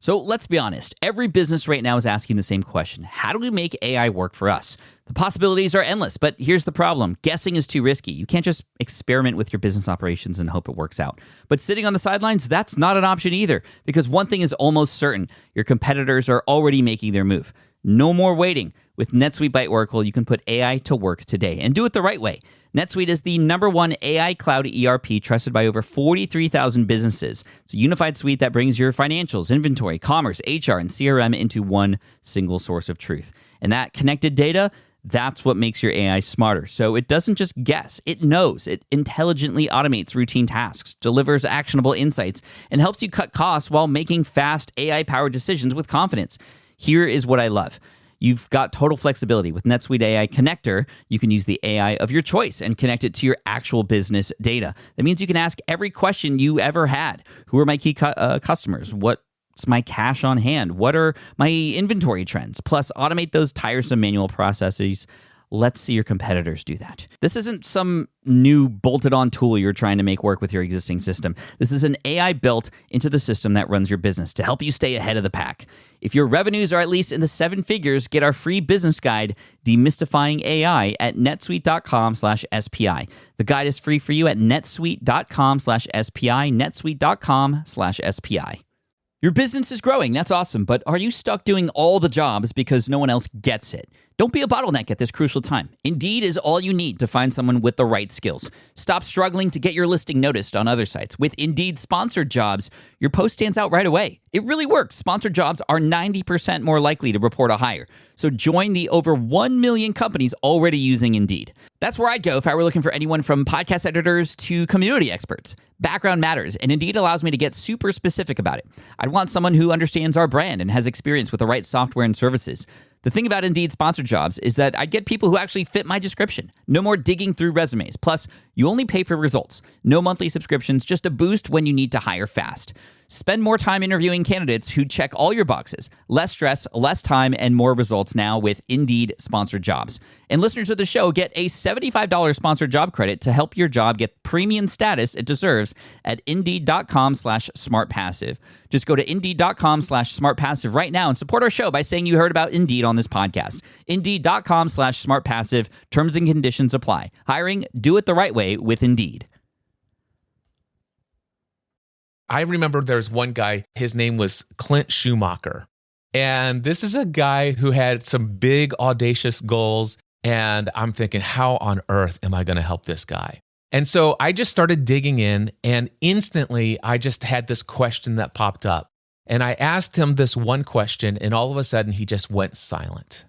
So let's be honest, every business right now is asking the same question. How do we make AI work for us? The possibilities are endless, but here's the problem. Guessing is too risky. You can't just experiment with your business operations and hope it works out. But sitting on the sidelines, that's not an option either, because one thing is almost certain. Your competitors are already making their move. No more waiting. With NetSuite by Oracle, you can put AI to work today and do it the right way. NetSuite is the #1 AI cloud ERP trusted by over 43,000 businesses. It's a unified suite that brings your financials, inventory, commerce, HR, and CRM into one single source of truth. And that connected data, that's what makes your AI smarter. So it doesn't just guess, it knows. It intelligently automates routine tasks, delivers actionable insights, and helps you cut costs while making fast AI-powered decisions with confidence. Here is what I love. You've got total flexibility. With NetSuite AI Connector, you can use the AI of your choice and connect it to your actual business data. That means you can ask every question you ever had. Who are my key customers? What's my cash on hand? What are my inventory trends? Plus, automate those tiresome manual processes. Let's see your competitors do that. This isn't some new bolted-on tool you're trying to make work with your existing system. This is an AI built into the system that runs your business to help you stay ahead of the pack. If your revenues are at least in the 7 figures, get our free business guide, Demystifying AI, at netsuite.com/SPI. The guide is free for you at netsuite.com/SPI, netsuite.com/SPI. Your business is growing, that's awesome, but are you stuck doing all the jobs because no one else gets it? Don't be a bottleneck at this crucial time. Indeed is all you need to find someone with the right skills. Stop struggling to get your listing noticed on other sites. With Indeed sponsored jobs, your post stands out right away. It really works. Sponsored jobs are 90% more likely to report a hire. So join the over 1 million companies already using Indeed. That's where I'd go if I were looking for anyone from podcast editors to community experts. Background matters, and Indeed allows me to get super specific about it. I'd want someone who understands our brand and has experience with the right software and services. The thing about Indeed sponsored jobs is that I'd get people who actually fit my description. No more digging through resumes. Plus, you only pay for results. No monthly subscriptions, just a boost when you need to hire fast. Spend more time interviewing candidates who check all your boxes. Less stress, less time, and more results now with Indeed sponsored jobs. And listeners of the show get a $75 sponsored job credit to help your job get premium status it deserves at Indeed.com/smartpassive. Just go to Indeed.com/smartpassive right now and support our show by saying you heard about Indeed on this podcast. Indeed.com/smartpassive. Terms and conditions apply. Hiring, do it the right way with Indeed. I remember there's one guy, his name was Clint Schumacher. And this is a guy who had some big, audacious goals. And I'm thinking, how on earth am I going to help this guy? And so I just started digging in, and instantly I just had this question that popped up. And I asked him this one question, and all of a sudden he just went silent.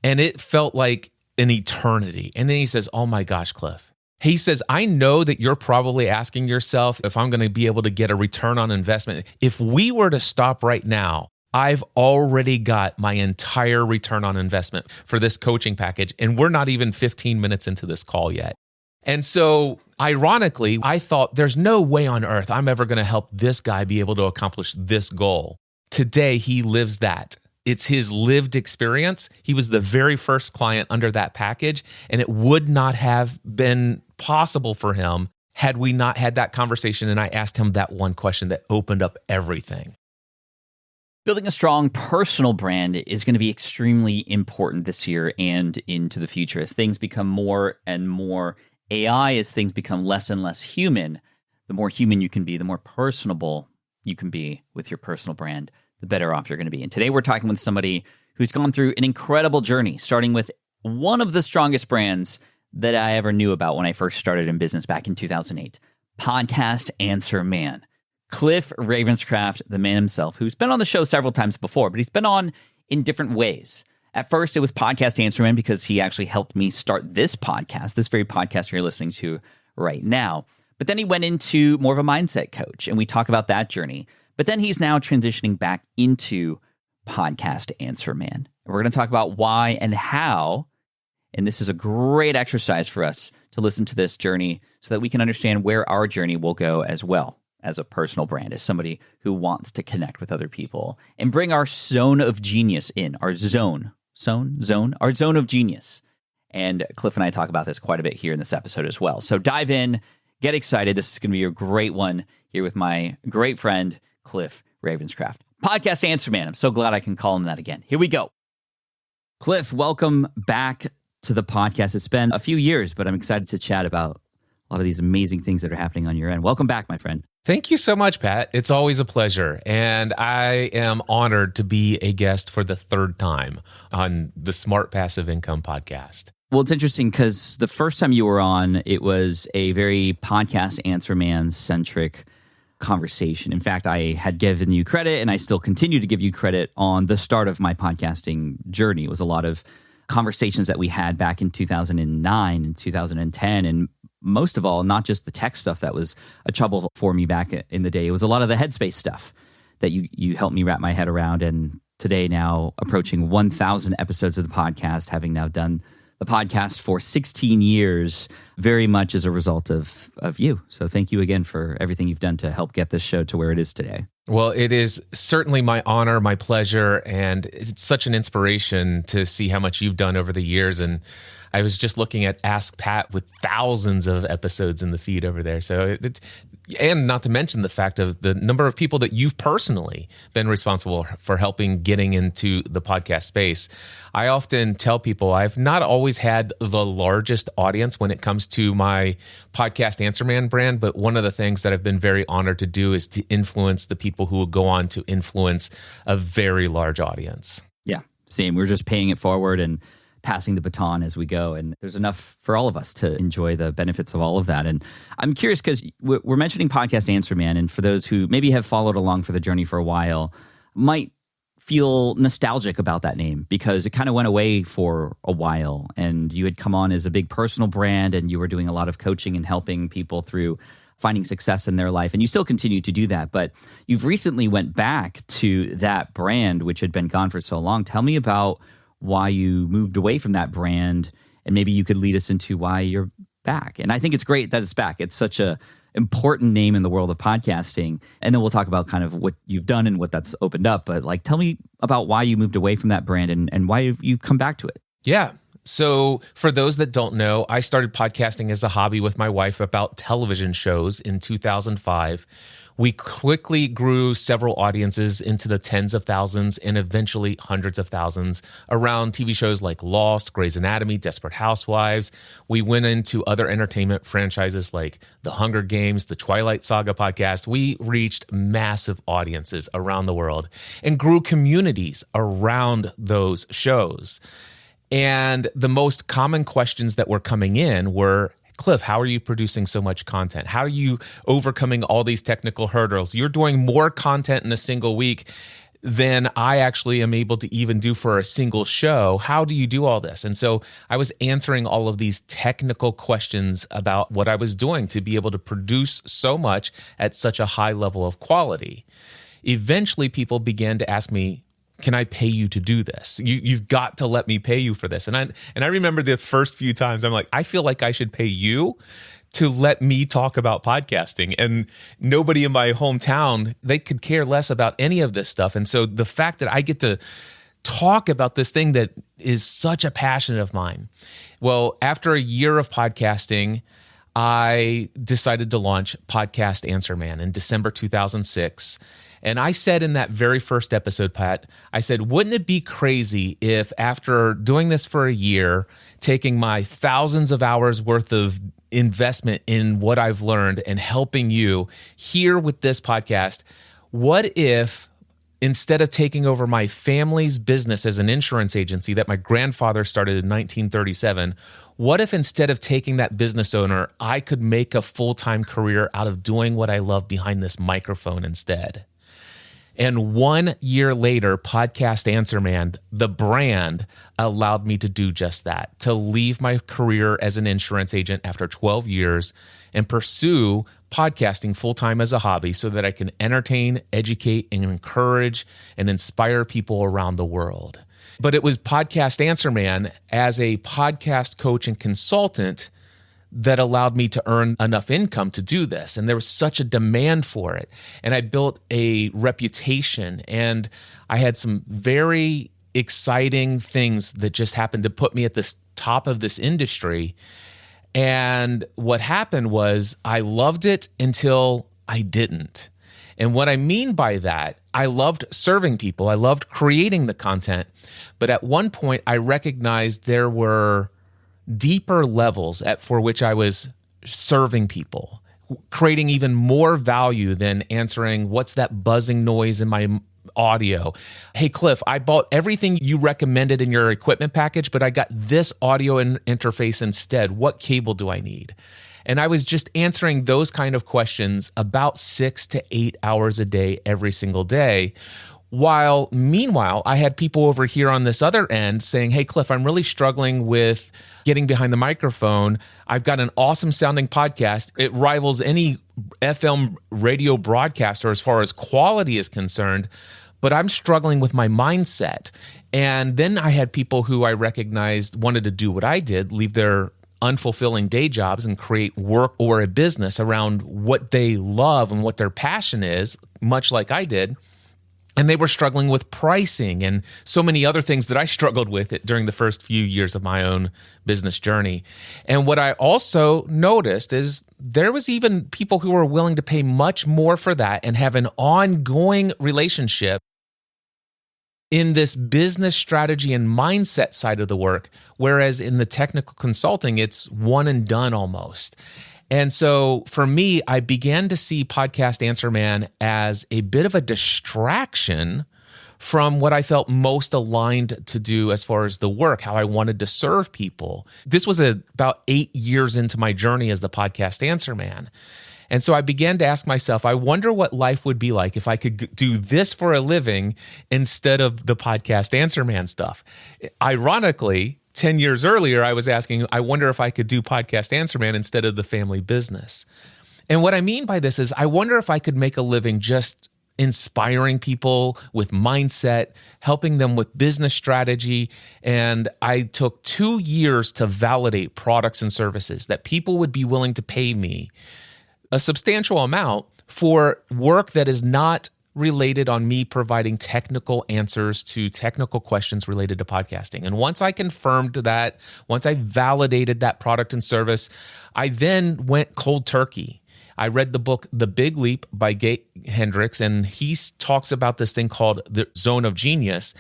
And it felt like an eternity. And then he says, "Oh my gosh, Cliff." He says, "I know that you're probably asking yourself if I'm going to be able to get a return on investment. If we were to stop right now, I've already got my entire return on investment for this coaching package, and we're not even 15 minutes into this call yet." And so, ironically, I thought there's no way on earth I'm ever going to help this guy be able to accomplish this goal. Today, he lives that. It's his lived experience. He was the very first client under that package, and it would not have been possible for him had we not had that conversation and I asked him that one question that opened up everything. Building a strong personal brand is going to be extremely important this year and into the future. As things become more and more AI, as things become less and less human, the more human you can be, the more personable you can be with your personal brand, the better off you're going to be. And today we're talking with somebody who's gone through an incredible journey, starting with one of the strongest brands that I ever knew about when I first started in business back in 2008, Podcast Answer Man. Cliff Ravenscraft, the man himself, who's been on the show several times before, but he's been on in different ways. At first, it was Podcast Answer Man because he actually helped me start this podcast, this very podcast you're listening to right now. But then he went into more of a mindset coach, and we talk about that journey. But then he's now transitioning back into Podcast Answer Man. And we're going to talk about why and how. And this is a great exercise for us to listen to this journey so that we can understand where our journey will go as well as a personal brand, as somebody who wants to connect with other people and bring our zone of genius in, our zone of genius. And Cliff and I talk about this quite a bit here in this episode as well. So dive in, get excited. This is going to be a great one here with my great friend, Cliff Ravenscraft. Podcast Answer Man. I'm so glad I can call him that again. Here we go. Cliff, welcome back to the podcast. It's been a few years, but I'm excited to chat about a lot of these amazing things that are happening on your end. Welcome back, my friend. Thank you so much, Pat. It's always a pleasure. And I am honored to be a guest for the third time on the Smart Passive Income podcast. Well, it's interesting because the first time you were on, it was a very Podcast Answer Man centric conversation. In fact, I had given you credit, and I still continue to give you credit on the start of my podcasting journey. It was a lot of conversations that we had back in 2009 and 2010, and most of all, not just the tech stuff that was a trouble for me back in the day. It was a lot of the headspace stuff that you helped me wrap my head around. And today, now approaching 1,000 episodes of the podcast, having now done the podcast for 16 years, very much as a result of you. So thank you again for everything you've done to help get this show to where it is today. Well, it is certainly my honor, my pleasure, and it's such an inspiration to see how much you've done over the years. And I was just looking at Ask Pat with thousands of episodes in the feed over there. So, and not to mention the fact of the number of people that you've personally been responsible for helping getting into the podcast space. I often tell people I've not always had the largest audience when it comes to my Podcast Answer Man brand, but one of the things that I've been very honored to do is to influence the people who will go on to influence a very large audience. Yeah, same. We're just paying it forward and passing the baton as we go. And there's enough for all of us to enjoy the benefits of all of that. And I'm curious because we're mentioning Podcast Answer Man. And for those who maybe have followed along for the journey for a while, might feel nostalgic about that name because it kind of went away for a while. And you had come on as a big personal brand and you were doing a lot of coaching and helping people through finding success in their life. And you still continue to do that. But you've recently went back to that brand, which had been gone for so long. Tell me about why you moved away from that brand, and maybe you could lead us into why you're back. And I think it's great that it's back. It's such a important name in the world of podcasting. And then we'll talk about kind of what you've done and what that's opened up. But like, tell me about why you moved away from that brand and why you've come back to it. Yeah. So for those that don't know, I started podcasting as a hobby with my wife about television shows in 2005. We quickly grew several audiences into the tens of thousands and eventually hundreds of thousands around TV shows like Lost, Grey's Anatomy, Desperate Housewives. We went into other entertainment franchises like The Hunger Games, the Twilight Saga podcast. We reached massive audiences around the world and grew communities around those shows. And the most common questions that were coming in were, Cliff, how are you producing so much content? How are you overcoming all these technical hurdles? You're doing more content in a single week than I actually am able to even do for a single show. How do you do all this? And so I was answering all of these technical questions about what I was doing to be able to produce so much at such a high level of quality. Eventually, people began to ask me, can I pay you to do this? You've got to let me pay you for this. And I remember the first few times I'm like, I feel like I should pay you to let me talk about podcasting. And nobody in my hometown, they could care less about any of this stuff. And so the fact that I get to talk about this thing that is such a passion of mine. Well, after a year of podcasting, I decided to launch Podcast Answer Man in December 2006. And I said in that very first episode, Pat, I said, wouldn't it be crazy if after doing this for a year, taking my thousands of hours worth of investment in what I've learned and helping you here with this podcast, what if instead of taking over my family's business as an insurance agency that my grandfather started in 1937, what if instead of taking that business owner, I could make a full-time career out of doing what I love behind this microphone instead? And 1 year later, Podcast Answer Man, the brand, allowed me to do just that, to leave my career as an insurance agent after 12 years and pursue podcasting full-time as a hobby so that I can entertain, educate, and encourage and inspire people around the world. But it was Podcast Answer Man as a podcast coach and consultant that allowed me to earn enough income to do this. And there was such a demand for it. And I built a reputation and I had some very exciting things that just happened to put me at the top of this industry. And what happened was I loved it until I didn't. And what I mean by that I loved serving people. I loved creating the content. But at one point, I recognized there were deeper levels for which I was serving people, creating even more value than answering what's that buzzing noise in my audio. Hey, Cliff, I bought everything you recommended in your equipment package, but I got this audio interface instead. What cable do I need? And I was just answering those kind of questions about 6 to 8 hours a day, every single day. While meanwhile, I had people over here on this other end saying, hey, Cliff, I'm really struggling with getting behind the microphone. I've got an awesome sounding podcast. It rivals any FM radio broadcaster as far as quality is concerned, but I'm struggling with my mindset. And then I had people who I recognized wanted to do what I did, leave their unfulfilling day jobs and create work or a business around what they love and what their passion is, much like I did. And they were struggling with pricing and so many other things that I struggled with during the first few years of my own business journey. And what I also noticed is there was even people who were willing to pay much more for that and have an ongoing relationship in this business strategy and mindset side of the work, whereas in the technical consulting, it's one and done almost. And so for me, I began to see Podcast Answer Man as a bit of a distraction from what I felt most aligned to do as far as the work, how I wanted to serve people. This was about 8 years into my journey as the Podcast Answer Man. And so I began to ask myself, I wonder what life would be like if I could do this for a living instead of the Podcast Answer Man stuff. Ironically, 10 years earlier, I was asking, I wonder if I could do Podcast Answer Man instead of the family business. And what I mean by this is I wonder if I could make a living just inspiring people with mindset, helping them with business strategy. And I took 2 years to validate products and services that people would be willing to pay me a substantial amount for work that is not related on me providing technical answers to technical questions related to podcasting. And once I confirmed that, once I validated that product and service, I then went cold turkey. I read the book, The Big Leap by Gay Hendricks, and he talks about this thing called the zone of genius.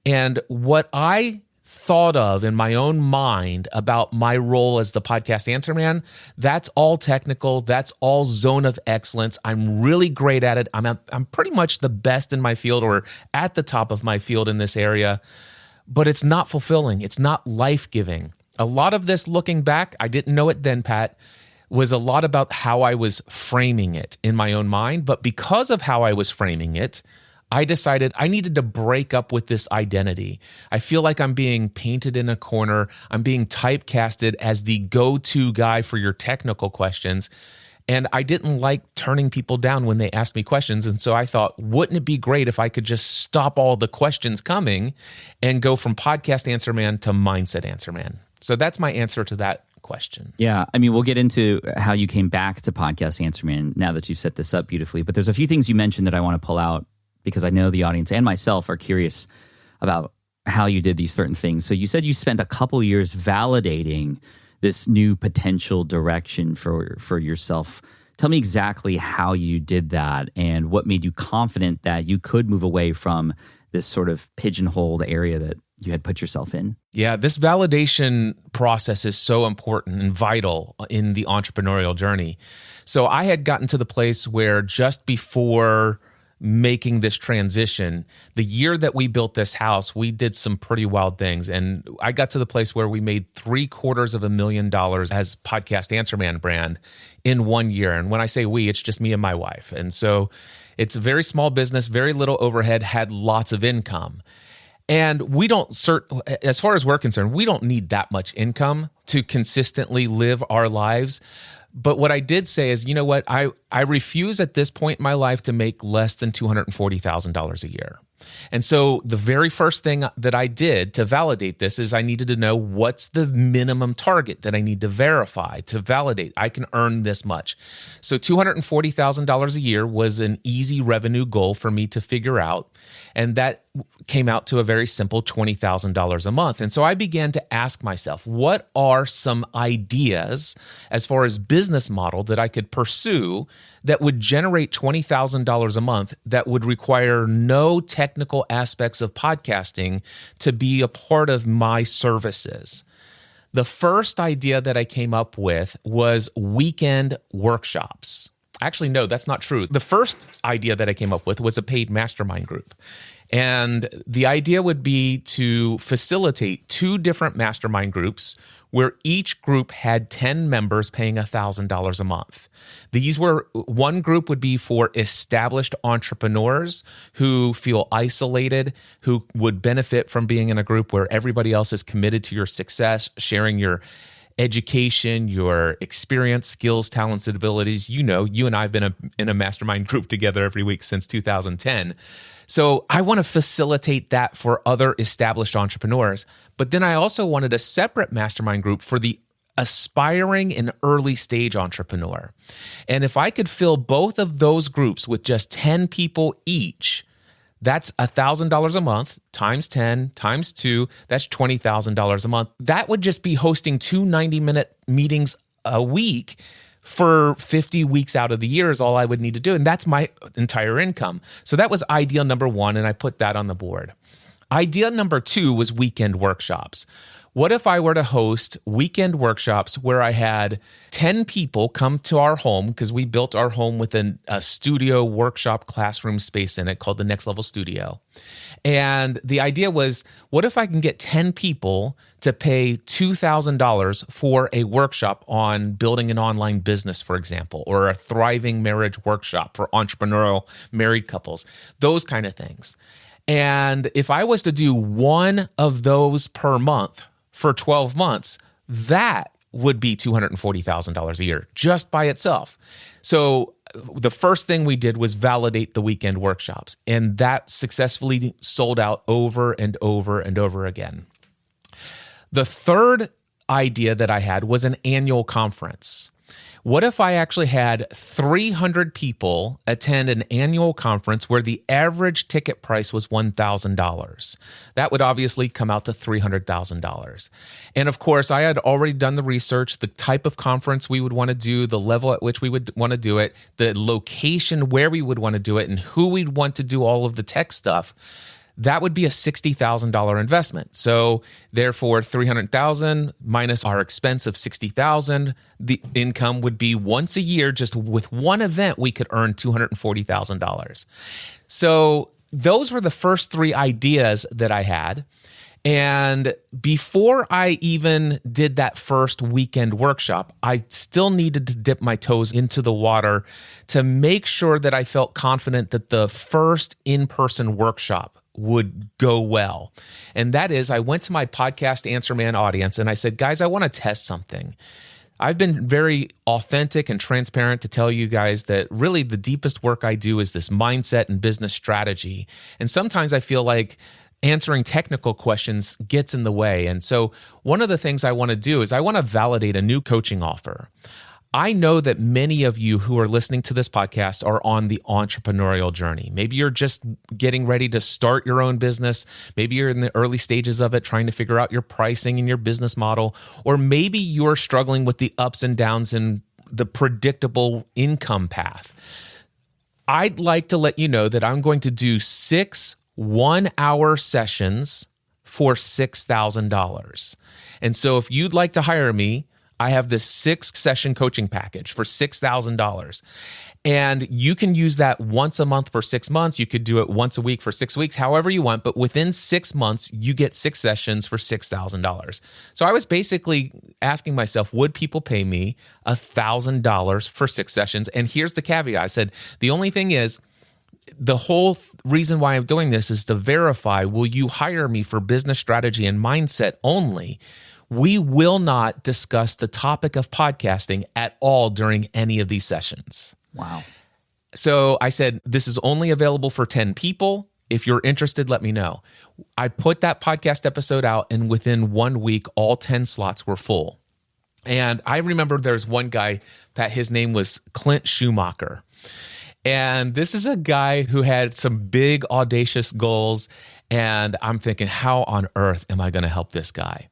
And what I thought of in my own mind about my role as the Podcast Answer Man, that's all technical. That's all zone of excellence. I'm really great at it. I'm pretty much the best in my field or at the top of my field in this area, but it's not fulfilling. It's not life-giving. A lot of this, looking back, I didn't know it then, Pat, was a lot about how I was framing it in my own mind. But because of how I was framing it, I decided I needed to break up with this identity. I feel like I'm being painted in a corner. I'm being typecasted as the go-to guy for your technical questions. And I didn't like turning people down when they asked me questions. And so I thought, wouldn't it be great if I could just stop all the questions coming and go from Podcast Answer Man to Mindset Answer Man? So that's my answer to that question. Yeah. I mean, we'll get into how you came back to Podcast Answer Man now that you've set this up beautifully. But there's a few things you mentioned that I want to pull out, because I know the audience and myself are curious about how you did these certain things. So you said you spent a couple years validating this new potential direction for yourself. Tell me exactly how you did that and what made you confident that you could move away from this sort of pigeonholed area that you had put yourself in. Yeah, this validation process is so important and vital in the entrepreneurial journey. So I had gotten to the place where just before making this transition, the year that we built this house, we did some pretty wild things. And I got to the place where we made $750,000 as Podcast Answer Man brand in 1 year. And when I say we, it's just me and my wife. And so it's a very small business, very little overhead, had lots of income. And we don't, as far as we're concerned, we don't need that much income to consistently live our lives. But what I did say is, you know what, I refuse at this point in my life to make less than $240,000 a year. And so the very first thing that I did to validate this is I needed to know what's the minimum target that I need to verify, to validate I can earn this much. So $240,000 a year was an easy revenue goal for me to figure out. And that came out to a very simple $20,000 a month. And so I began to ask myself, what are some ideas as far as business business model that I could pursue that would generate $20,000 a month that would require no technical aspects of podcasting to be a part of my services. The first idea that I came up with was weekend workshops. Actually, no, that's not true. The first idea that I came up with was a paid mastermind group. And the idea would be to facilitate 2 different mastermind groups where each group had 10 members paying $1,000 a month. One group would be for established entrepreneurs who feel isolated, who would benefit from being in a group where everybody else is committed to your success, sharing your education, your experience, skills, talents, and abilities. You know, you and I have been in a mastermind group together every week since 2010. So I want to facilitate that for other established entrepreneurs. But then I also wanted a separate mastermind group for the aspiring and early stage entrepreneur. And if I could fill both of those groups with just 10 people each, that's $1,000 a month times 10 times 2. That's $20,000 a month. That would just be hosting 2 90-minute meetings a week for 50 weeks out of the year is all I would need to do. And that's my entire income. So that was idea number 1, and I put that on the board. Idea number 2 was weekend workshops. What if I were to host weekend workshops where I had 10 people come to our home, because we built our home with a studio workshop classroom space in it called the Next Level Studio. And the idea was, what if I can get 10 people to pay $2,000 for a workshop on building an online business, for example, or a thriving marriage workshop for entrepreneurial married couples, those kind of things. And if I was to do one of those per month for 12 months, that would be $240,000 a year just by itself. So the first thing we did was validate the weekend workshops, and that successfully sold out over and over and over again. The third idea that I had was an annual conference. What if I actually had 300 people attend an annual conference where the average ticket price was $1,000? That would obviously come out to $300,000. And of course, I had already done the research, the type of conference we would want to do, the level at which we would want to do it, the location where we would want to do it, and who we'd want to do all of the tech stuff. That would be a $60,000 investment. So therefore, $300,000 minus our expense of $60,000, the income would be once a year, just with one event, we could earn $240,000. So those were the first 3 ideas that I had. And before I even did that first weekend workshop, I still needed to dip my toes into the water to make sure that I felt confident that the first in-person workshop would go well. And that is, I went to my podcast Answer Man audience and I said, guys, I want to test something. I've been very authentic and transparent to tell you guys that really the deepest work I do is this mindset and business strategy. And sometimes I feel like answering technical questions gets in the way. And so one of the things I want to do is I want to validate a new coaching offer. I know that many of you who are listening to this podcast are on the entrepreneurial journey. Maybe you're just getting ready to start your own business. Maybe you're in the early stages of it, trying to figure out your pricing and your business model. Or maybe you're struggling with the ups and downs in the predictable income path. I'd like to let you know that I'm going to do 6 one-hour sessions for $6,000. And so if you'd like to hire me, I have this 6-session coaching package for $6,000. And you can use that once a month for 6 months. You could do it once a week for 6 weeks, however you want. But within 6 months, you get 6 sessions for $6,000. So I was basically asking myself, would people pay me $1,000 for 6 sessions? And here's the caveat. I said, the only thing is, the whole reason why I'm doing this is to verify, will you hire me for business strategy and mindset only? We will not discuss the topic of podcasting at all during any of these sessions. Wow. So I said, this is only available for 10 people. If you're interested, let me know. I put that podcast episode out, and within 1 week, all 10 slots were full. And I remember there's one guy, Pat, his name was Cliff Ravenscraft. And this is a guy who had some big, audacious goals. And I'm thinking, how on earth am I going to help this guy?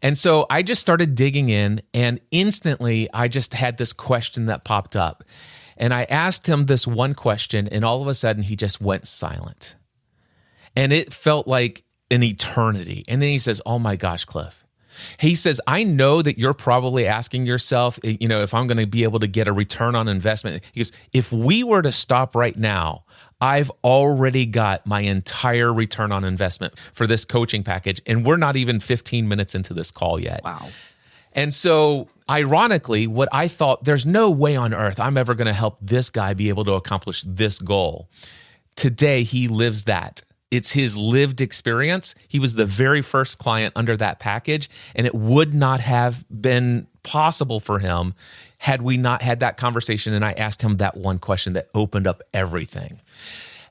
And so I just started digging in, and instantly I just had this question that popped up. And I asked him this one question, and all of a sudden he just went silent. And it felt like an eternity. And then he says, "Oh my gosh, Cliff." He says, "I know that you're probably asking yourself, if I'm going to be able to get a return on investment." He goes, "If we were to stop right now, I've already got my entire return on investment for this coaching package. And we're not even 15 minutes into this call yet." Wow. And so ironically, what I thought, there's no way on earth I'm ever going to help this guy be able to accomplish this goal. Today, he lives that. It's his lived experience. He was the very first client under that package, and it would not have been possible for him had we not had that conversation and I asked him that one question that opened up everything.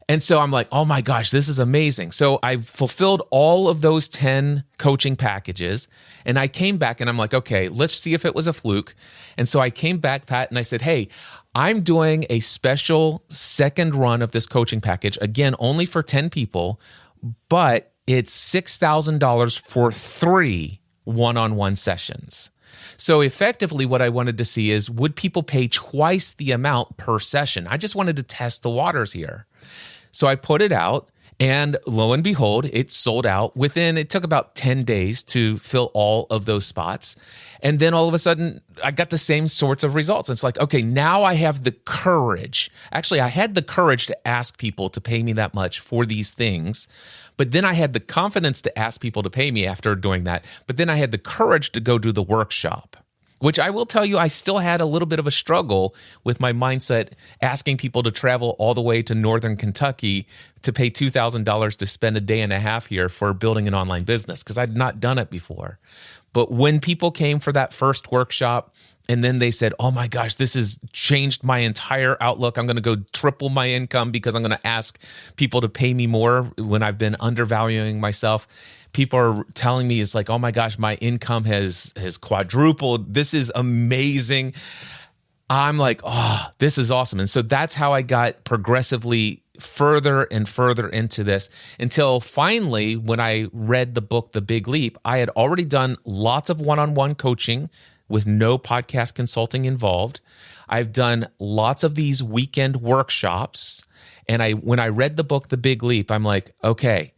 And so I'm like, oh my gosh, this is amazing. So I fulfilled all of those 10 coaching packages, and I came back and I'm like, okay, let's see if it was a fluke. And so I came back, Pat, and I said, hey, I'm doing a special second run of this coaching package, again, only for 10 people, but it's $6,000 for 3 one-on-one sessions. So effectively, what I wanted to see is, would people pay twice the amount per session? I just wanted to test the waters here. So I put it out, and lo and behold, it sold out it took about 10 days to fill all of those spots. And then all of a sudden, I got the same sorts of results. It's like, okay, now I have the courage. Actually, I had the courage to ask people to pay me that much for these things. But then I had the confidence to ask people to pay me after doing that. But then I had the courage to go do the workshop, which I will tell you, I still had a little bit of a struggle with my mindset, asking people to travel all the way to Northern Kentucky to pay $2,000 to spend a day and a half here for building an online business, because I'd not done it before. But when people came for that first workshop, and then they said, oh my gosh, this has changed my entire outlook. I'm going to go triple my income because I'm going to ask people to pay me more when I've been undervaluing myself. People are telling me, it's like, oh my gosh, my income has quadrupled. This is amazing. I'm like, oh, this is awesome. And so that's how I got progressively further and further into this, until finally, when I read the book, The Big Leap, I had already done lots of one-on-one coaching with no podcast consulting involved. I've done lots of these weekend workshops. And when I read the book, The Big Leap, I'm like, okay,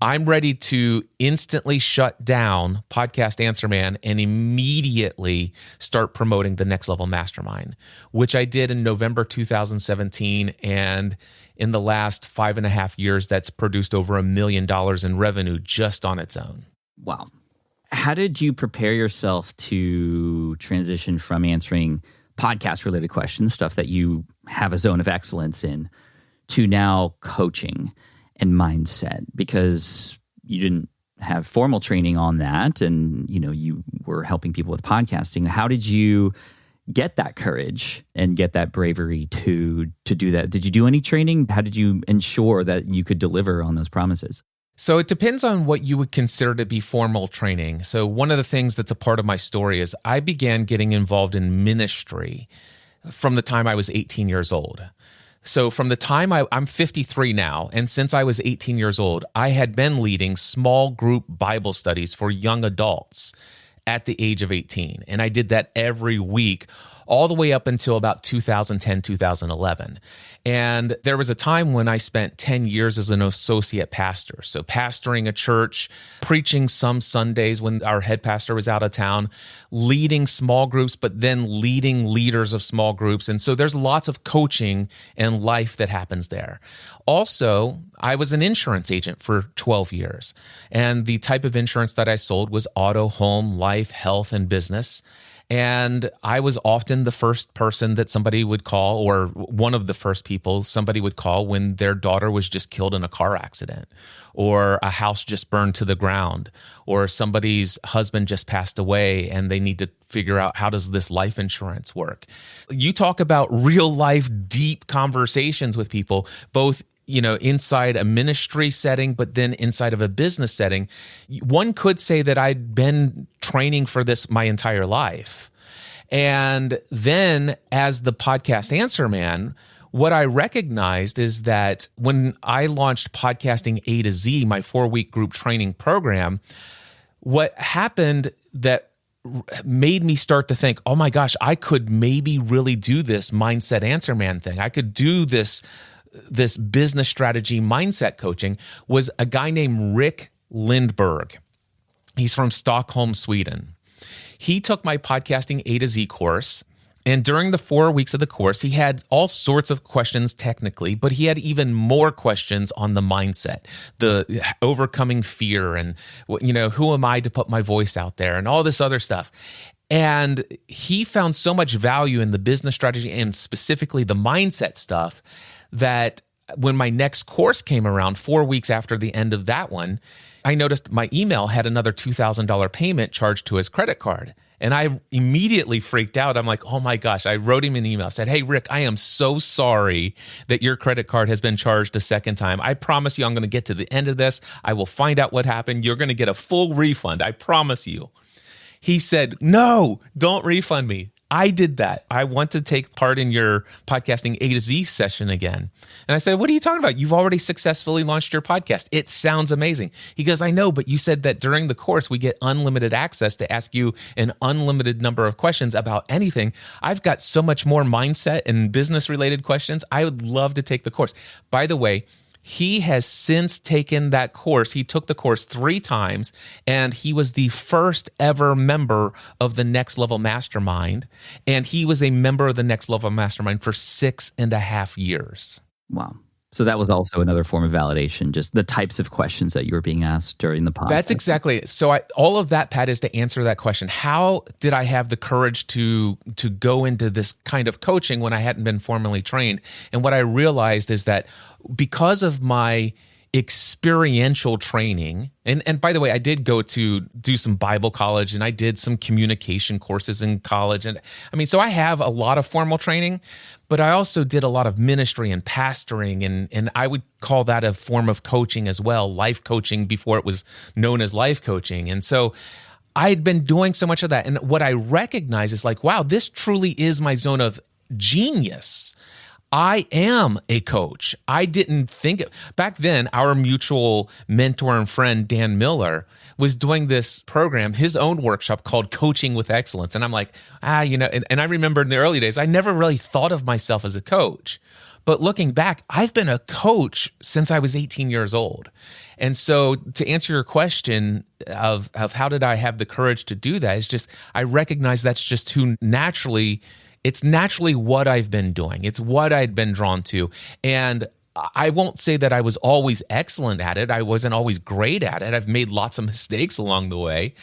I'm ready to instantly shut down Podcast Answer Man and immediately start promoting the Next Level Mastermind, which I did in November 2017. And in the last 5.5 years, that's produced over $1 million in revenue just on its own. Wow. How did you prepare yourself to transition from answering podcast-related questions, stuff that you have a zone of excellence in, to now coaching and mindset? Because you didn't have formal training on that, and you were helping people with podcasting. How did you get that courage and get that bravery to do that? Did you do any training? How did you ensure that you could deliver on those promises? So it depends on what you would consider to be formal training. So one of the things that's a part of my story is I began getting involved in ministry from the time I was 18 years old. So from the time I'm 53 now, and since I was 18 years old, I had been leading small group Bible studies for young adults at the age of 18. And I did that every week, all the way up until about 2010, 2011. And there was a time when I spent 10 years as an associate pastor. So pastoring a church, preaching some Sundays when our head pastor was out of town, leading small groups, but then leading leaders of small groups. And so there's lots of coaching and life that happens there. Also, I was an insurance agent for 12 years. And the type of insurance that I sold was auto, home, life, health, and business. And I was often the first person that somebody would call, or one of the first people somebody would call when their daughter was just killed in a car accident, or a house just burned to the ground, or somebody's husband just passed away and they need to figure out, how does this life insurance work? You talk about real life, deep conversations with people, both inside a ministry setting, but then inside of a business setting. One could say that I'd been training for this my entire life. And then as the Podcast Answer Man, what I recognized is that when I launched Podcasting A to Z, my 4-week group training program, what happened that made me start to think, oh my gosh, I could maybe really do this mindset answer man thing. I could do this business strategy mindset coaching, was a guy named Rick Lindberg. He's from Stockholm, Sweden. He took my podcasting A to Z course. And during the 4 weeks of the course, he had all sorts of questions technically, but he had even more questions on the mindset, the overcoming fear and, who am I to put my voice out there and all this other stuff. And he found so much value in the business strategy and specifically the mindset stuff that when my next course came around 4 weeks after the end of that one, I noticed my email had another $2,000 payment charged to his credit card. And I immediately freaked out. I'm like, oh my gosh. I wrote him an email. I said, hey, Rick, I am so sorry that your credit card has been charged a second time. I promise you I'm going to get to the end of this. I will find out what happened. You're going to get a full refund. I promise you. He said, no, don't refund me. I did that. I want to take part in your podcasting A to Z session again. And I said, what are you talking about? You've already successfully launched your podcast. It sounds amazing. He goes, I know, but you said that during the course, we get unlimited access to ask you an unlimited number of questions about anything. I've got so much more mindset and business related questions. I would love to take the course. By the way, he has since taken that course. He took the course 3 times, and he was the first ever member of the Next Level Mastermind. And he was a member of the Next Level Mastermind for 6.5 years. Wow. So that was also another form of validation, just the types of questions that you were being asked during the podcast. That's exactly it. So all of that, Pat, is to answer that question. How did I have the courage to go into this kind of coaching when I hadn't been formally trained? And what I realized is that because of my experiential training, and by the way, I did go to do some Bible college and I did some communication courses in college. And I mean, so I have a lot of formal training, but I also did a lot of ministry and pastoring, and I would call that a form of coaching as well, life coaching before it was known as life coaching. And so I had been doing so much of that. And what I recognize is like, wow, this truly is my zone of genius. I am a coach. I didn't think back then. Our mutual mentor and friend, Dan Miller, was doing this program, his own workshop called Coaching with Excellence. And I'm like, and I remember in the early days, I never really thought of myself as a coach. But looking back, I've been a coach since I was 18 years old. And so to answer your question of how did I have the courage to do that, is just, I recognize that's just who it's naturally what I've been doing. It's what I'd been drawn to. And I won't say that I was always excellent at it. I wasn't always great at it. I've made lots of mistakes along the way.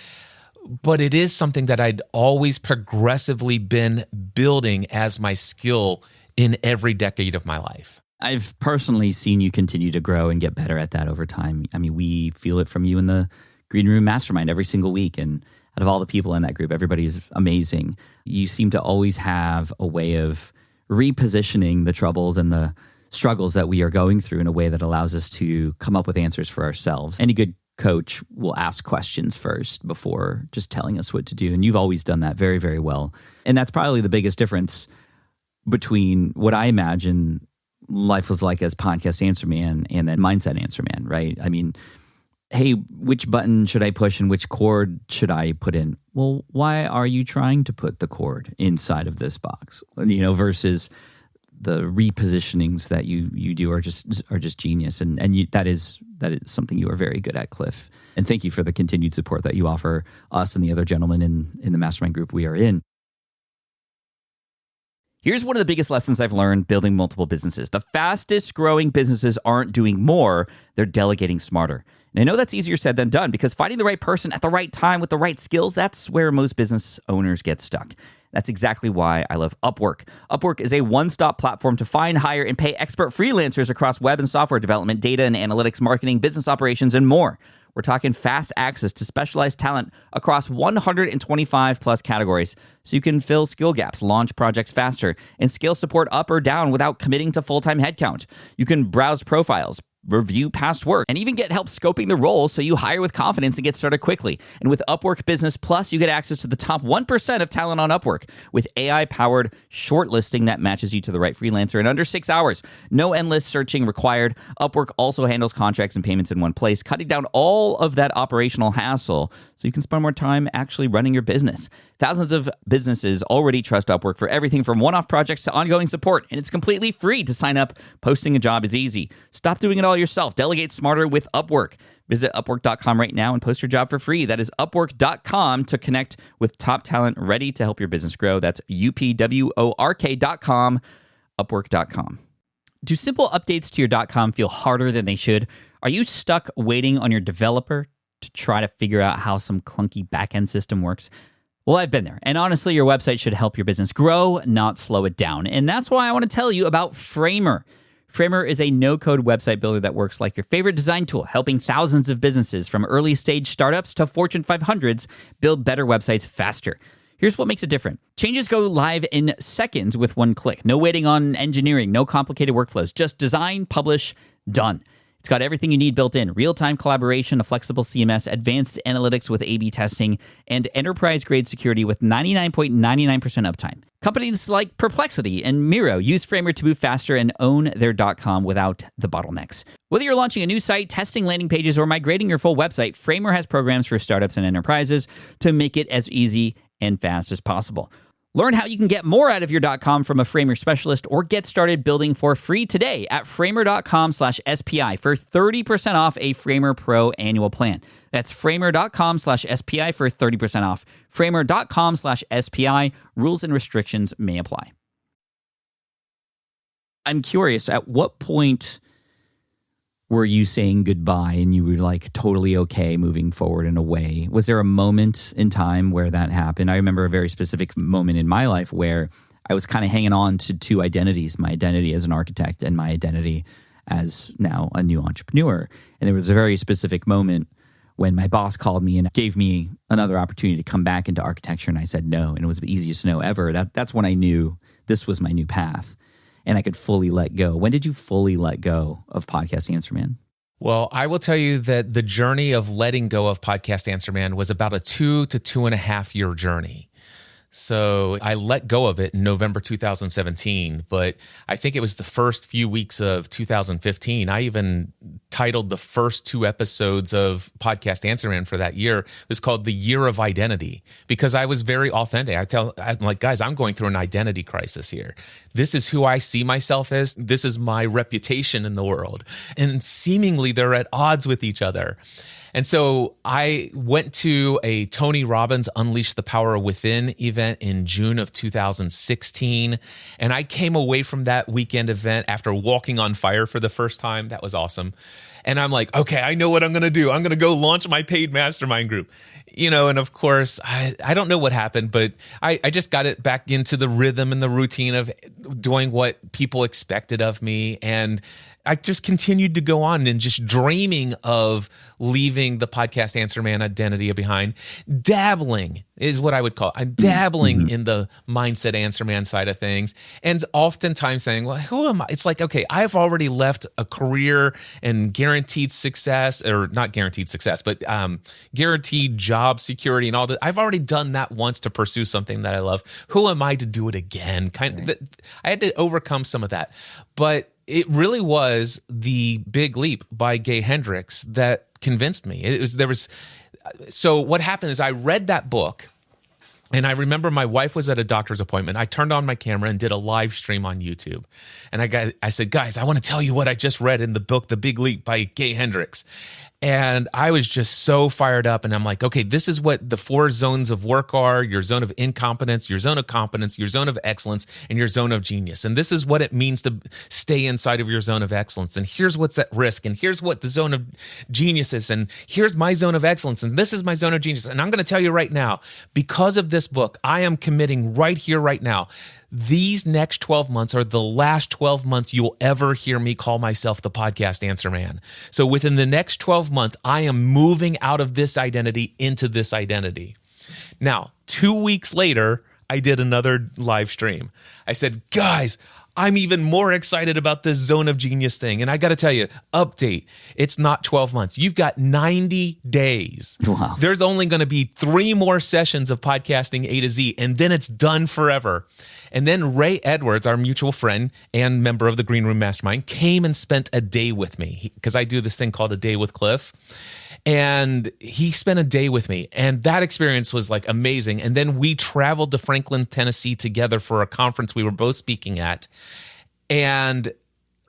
But it is something that I'd always progressively been building as my skill in every decade of my life. I've personally seen you continue to grow and get better at that over time. I mean, we feel it from you in the Green Room Mastermind every single week. And out of all the people in that group, everybody's amazing. You seem to always have a way of repositioning the troubles and the struggles that we are going through in a way that allows us to come up with answers for ourselves. Any good coach will ask questions first before just telling us what to do. And you've always done that very, very well. And that's probably the biggest difference between what I imagine life was like as Podcast Answer Man and then Mindset Answer Man, right? I mean, hey, which button should I push and which chord should I put in? Well, why are you trying to put the chord inside of this box? Versus the repositionings that you do are just genius, and that is something you are very good at, Cliff. And thank you for the continued support that you offer us and the other gentlemen in the mastermind group we are in. Here's one of the biggest lessons I've learned building multiple businesses. The fastest growing businesses aren't doing more, they're delegating smarter. And I know that's easier said than done, because finding the right person at the right time with the right skills, that's where most business owners get stuck. That's exactly why I love Upwork. Upwork is a one-stop platform to find, hire, and pay expert freelancers across web and software development, data and analytics, marketing, business operations, and more. We're talking fast access to specialized talent across 125 plus categories, so you can fill skill gaps, launch projects faster, and scale support up or down without committing to full-time headcount. You can browse profiles, review past work, and even get help scoping the role so you hire with confidence and get started quickly. And with Upwork Business Plus, you get access to the top 1% of talent on Upwork with AI-powered shortlisting that matches you to the right freelancer in under 6 hours. No endless searching required. Upwork also handles contracts and payments in one place, cutting down all of that operational hassle so you can spend more time actually running your business. Thousands of businesses already trust Upwork for everything from one-off projects to ongoing support, and it's completely free to sign up. Posting a job is easy. Stop doing it all yourself. Delegate smarter with Upwork. Visit Upwork.com right now and post your job for free. That is Upwork.com to connect with top talent ready to help your business grow. That's UPWORK.com, Upwork.com. Do simple updates to your .com feel harder than they should? Are you stuck waiting on your developer to try to figure out how some clunky backend system works? Well, I've been there. And honestly, your website should help your business grow, not slow it down. And that's why I want to tell you about Framer. Framer is a no-code website builder that works like your favorite design tool, helping thousands of businesses from early-stage startups to Fortune 500s build better websites faster. Here's what makes it different. Changes go live in seconds with one click. No waiting on engineering, no complicated workflows. Just design, publish, done. It's got everything you need built in. Real-time collaboration, a flexible CMS, advanced analytics with A/B testing, and enterprise-grade security with 99.99% uptime. Companies like Perplexity and Miro use Framer to move faster and own their .com without the bottlenecks. Whether you're launching a new site, testing landing pages, or migrating your full website, Framer has programs for startups and enterprises to make it as easy and fast as possible. Learn how you can get more out of your .com from a Framer specialist or get started building for free today at framer.com/SPI for 30% off a Framer Pro annual plan. That's framer.com/SPI for 30% off. Framer.com/SPI. Rules and restrictions may apply. I'm curious, at what point were you saying goodbye and you were like totally okay moving forward in a way? Was there a moment in time where that happened? I remember a very specific moment in my life where I was kind of hanging on to two identities, my identity as an architect and my identity as now a new entrepreneur. And there was a very specific moment when my boss called me and gave me another opportunity to come back into architecture, and I said no, and it was the easiest no ever. That's when I knew this was my new path. And I could fully let go. When did you fully let go of Podcast Answer Man? Well, I will tell you that the journey of letting go of Podcast Answer Man was about a 2 to 2.5 year journey. So I let go of it in November 2017, but I think it was the first few weeks of 2015. I even titled the first 2 episodes of Podcast Answer Man for that year. It was called The Year of Identity, because I was very authentic. I'm like, guys, I'm going through an identity crisis here. This is who I see myself as. This is my reputation in the world. And seemingly they're at odds with each other. And so I went to a Tony Robbins Unleash the Power Within event in June of 2016. And I came away from that weekend event after walking on fire for the first time. That was awesome. And I'm like, okay, I know what I'm going to do. I'm going to go launch my paid mastermind group. And of course, I don't know what happened, but I just got it back into the rhythm and the routine of doing what people expected of me. And I just continued to go on and just dreaming of leaving the Podcast Answer Man identity behind. Dabbling is what I would call it. I'm dabbling in the mindset Answer Man side of things. And oftentimes saying, well, who am I? It's like, okay, I've already left a career and guaranteed success, or not guaranteed success, but guaranteed job security and all that. I've already done that once to pursue something that I love. Who am I to do it again? I had to overcome some of that. But it really was the Big Leap by Gay Hendricks that convinced me. So what happened is I read that book, and I remember my wife was at a doctor's appointment. I turned on my camera and did a live stream on YouTube. And I said, guys, I want to tell you what I just read in the book, The Big Leap by Gay Hendricks. And I was just so fired up. And I'm like, okay, this is what the 4 zones of work are: your zone of incompetence, your zone of competence, your zone of excellence, and your zone of genius. And this is what it means to stay inside of your zone of excellence. And here's what's at risk. And here's what the zone of genius is. And here's my zone of excellence. And this is my zone of genius. And I'm going to tell you right now, because of this book, I am committing right here, right now, these next 12 months are the last 12 months you'll ever hear me call myself the Podcast Answer Man. So within the next 12 months, I am moving out of this identity into this identity. Now, 2 weeks later, I did another live stream. I said, guys, I'm even more excited about this Zone of Genius thing. And I got to tell you, update, it's not 12 months. You've got 90 days. Wow. There's only going to be 3 more sessions of podcasting A to Z, and then it's done forever. And then Ray Edwards, our mutual friend and member of the Green Room Mastermind, came and spent a day with me because I do this thing called A Day with Cliff. And he spent a day with me, and that experience was like amazing. And then we traveled to Franklin, Tennessee together for a conference we were both speaking at. And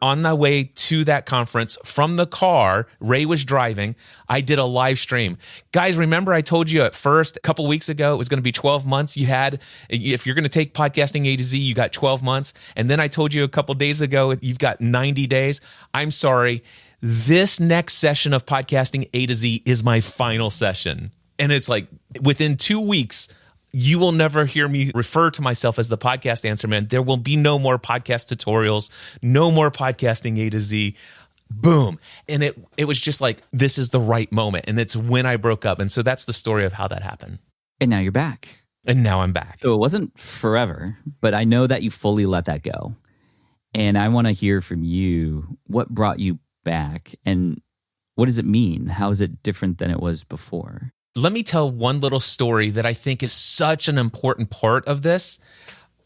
on the way to that conference from the car, Ray was driving, I did a live stream. Guys, remember I told you at first, a couple weeks ago, it was going to be 12 months you had. If you're going to take podcasting A to Z, you got 12 months. And then I told you a couple days ago, you've got 90 days. I'm sorry. This next session of podcasting A to Z is my final session. And it's like within 2 weeks, you will never hear me refer to myself as the podcast answer man. There will be no more podcast tutorials, no more podcasting A to Z. Boom. And it was just like, this is the right moment. And it's when I broke up. And so that's the story of how that happened. And now you're back. And now I'm back. So it wasn't forever, but I know that you fully let that go. And I want to hear from you, what brought you back and what does it mean? How is it different than it was before? Let me tell one little story that I think is such an important part of this.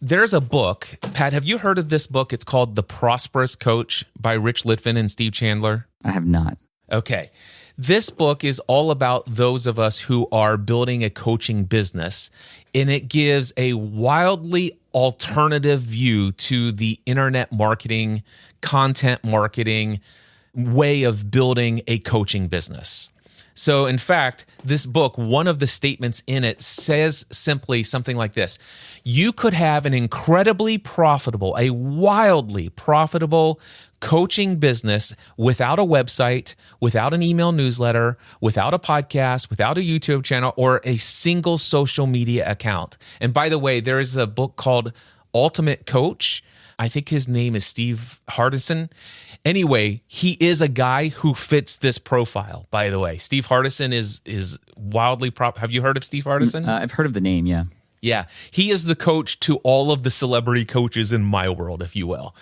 There's a book. Pat, have you heard of this book? It's called The Prosperous Coach by Rich Litvin and Steve Chandler. I have not. Okay. This book is all about those of us who are building a coaching business, and it gives a wildly alternative view to the internet marketing, content marketing way of building a coaching business. So in fact, this book, one of the statements in it says simply something like this: you could have an incredibly profitable, a wildly profitable coaching business without a website, without an email newsletter, without a podcast, without a YouTube channel, or a single social media account. And by the way, there is a book called Ultimate Coach. I think his name is Steve Hardison. Anyway, he is a guy who fits this profile, by the way. Steve Hardison is wildly Have you heard of Steve Hardison? I've heard of the name, yeah. Yeah. He is the coach to all of the celebrity coaches in my world, if you will.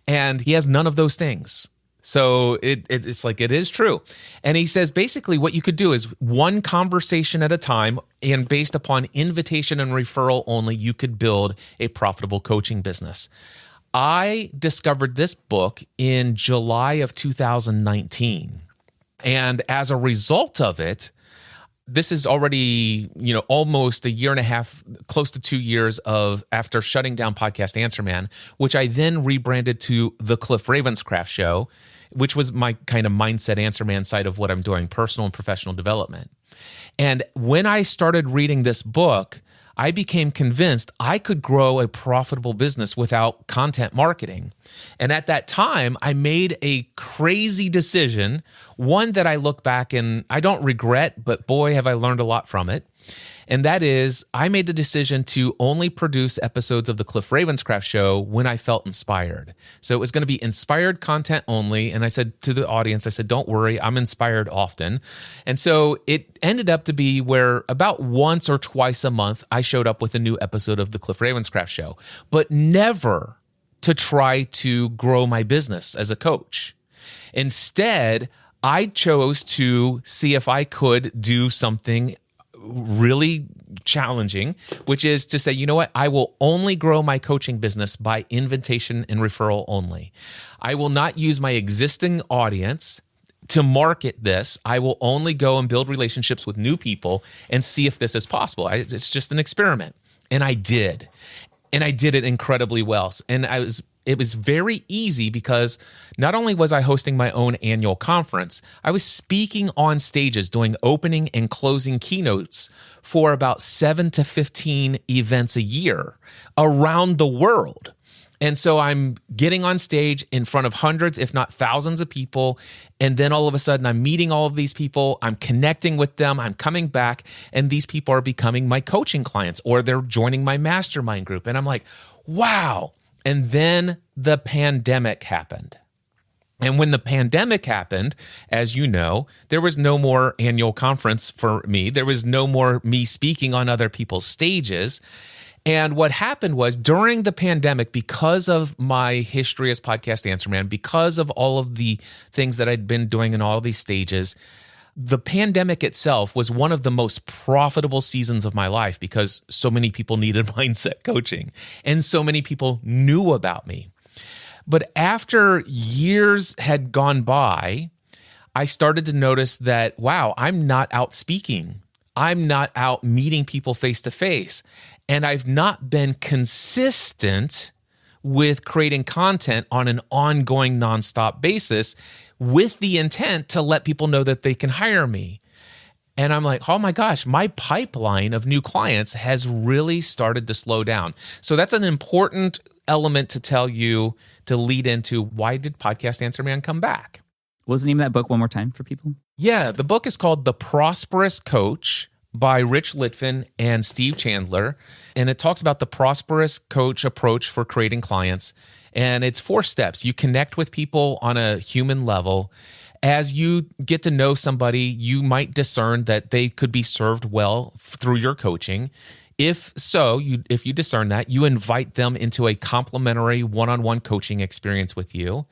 And he has none of those things. So it's like, it is true. And he says, basically what you could do is one conversation at a time, and based upon invitation and referral only, you could build a profitable coaching business. I discovered this book in July of 2019. And as a result of it, this is already, almost a year and a half, close to 2 years after shutting down Podcast Answer Man, which I then rebranded to the Cliff Ravenscraft Show, which was my kind of mindset answer man side of what I'm doing, personal and professional development. And when I started reading this book, I became convinced I could grow a profitable business without content marketing. And at that time, I made a crazy decision, one that I look back and I don't regret, but boy, have I learned a lot from it. And that is, I made the decision to only produce episodes of the Cliff Ravenscraft Show when I felt inspired. So it was going to be inspired content only. And I said to the audience, don't worry, I'm inspired often. And so it ended up to be where about once or twice a month, I showed up with a new episode of the Cliff Ravenscraft Show, but never to try to grow my business as a coach. Instead, I chose to see if I could do something really challenging, which is to say, you know what? I will only grow my coaching business by invitation and referral only. I will not use my existing audience to market this. I will only go and build relationships with new people and see if this is possible. It's just an experiment. And I did. And I did it incredibly well. And it was very easy because not only was I hosting my own annual conference, I was speaking on stages, doing opening and closing keynotes for about 7 to 15 events a year around the world. And so I'm getting on stage in front of hundreds, if not thousands of people. And then all of a sudden I'm meeting all of these people. I'm connecting with them. I'm coming back. And these people are becoming my coaching clients, or they're joining my mastermind group. And I'm like, wow. And then the pandemic happened. And when the pandemic happened, as you know, there was no more annual conference for me. There was no more me speaking on other people's stages. And what happened was during the pandemic, because of my history as Podcast Answer Man, because of all of the things that I'd been doing in all these stages, the pandemic itself was one of the most profitable seasons of my life because so many people needed mindset coaching and so many people knew about me. But after years had gone by, I started to notice that, wow, I'm not out speaking. I'm not out meeting people face to face. And I've not been consistent with creating content on an ongoing nonstop basis with the intent to let people know that they can hire me. And I'm like, oh my gosh, my pipeline of new clients has really started to slow down. So that's an important element to tell you to lead into why did Podcast Answer Man come back? What was the name of that book one more time for people? Yeah, the book is called The Prosperous Coach by Rich Litvin and Steve Chandler. And it talks about the prosperous coach approach for creating clients. And it's 4 steps. You connect with people on a human level. As you get to know somebody, you might discern that they could be served well through your coaching. If you discern that, you invite them into a complimentary one-on-one coaching experience with you.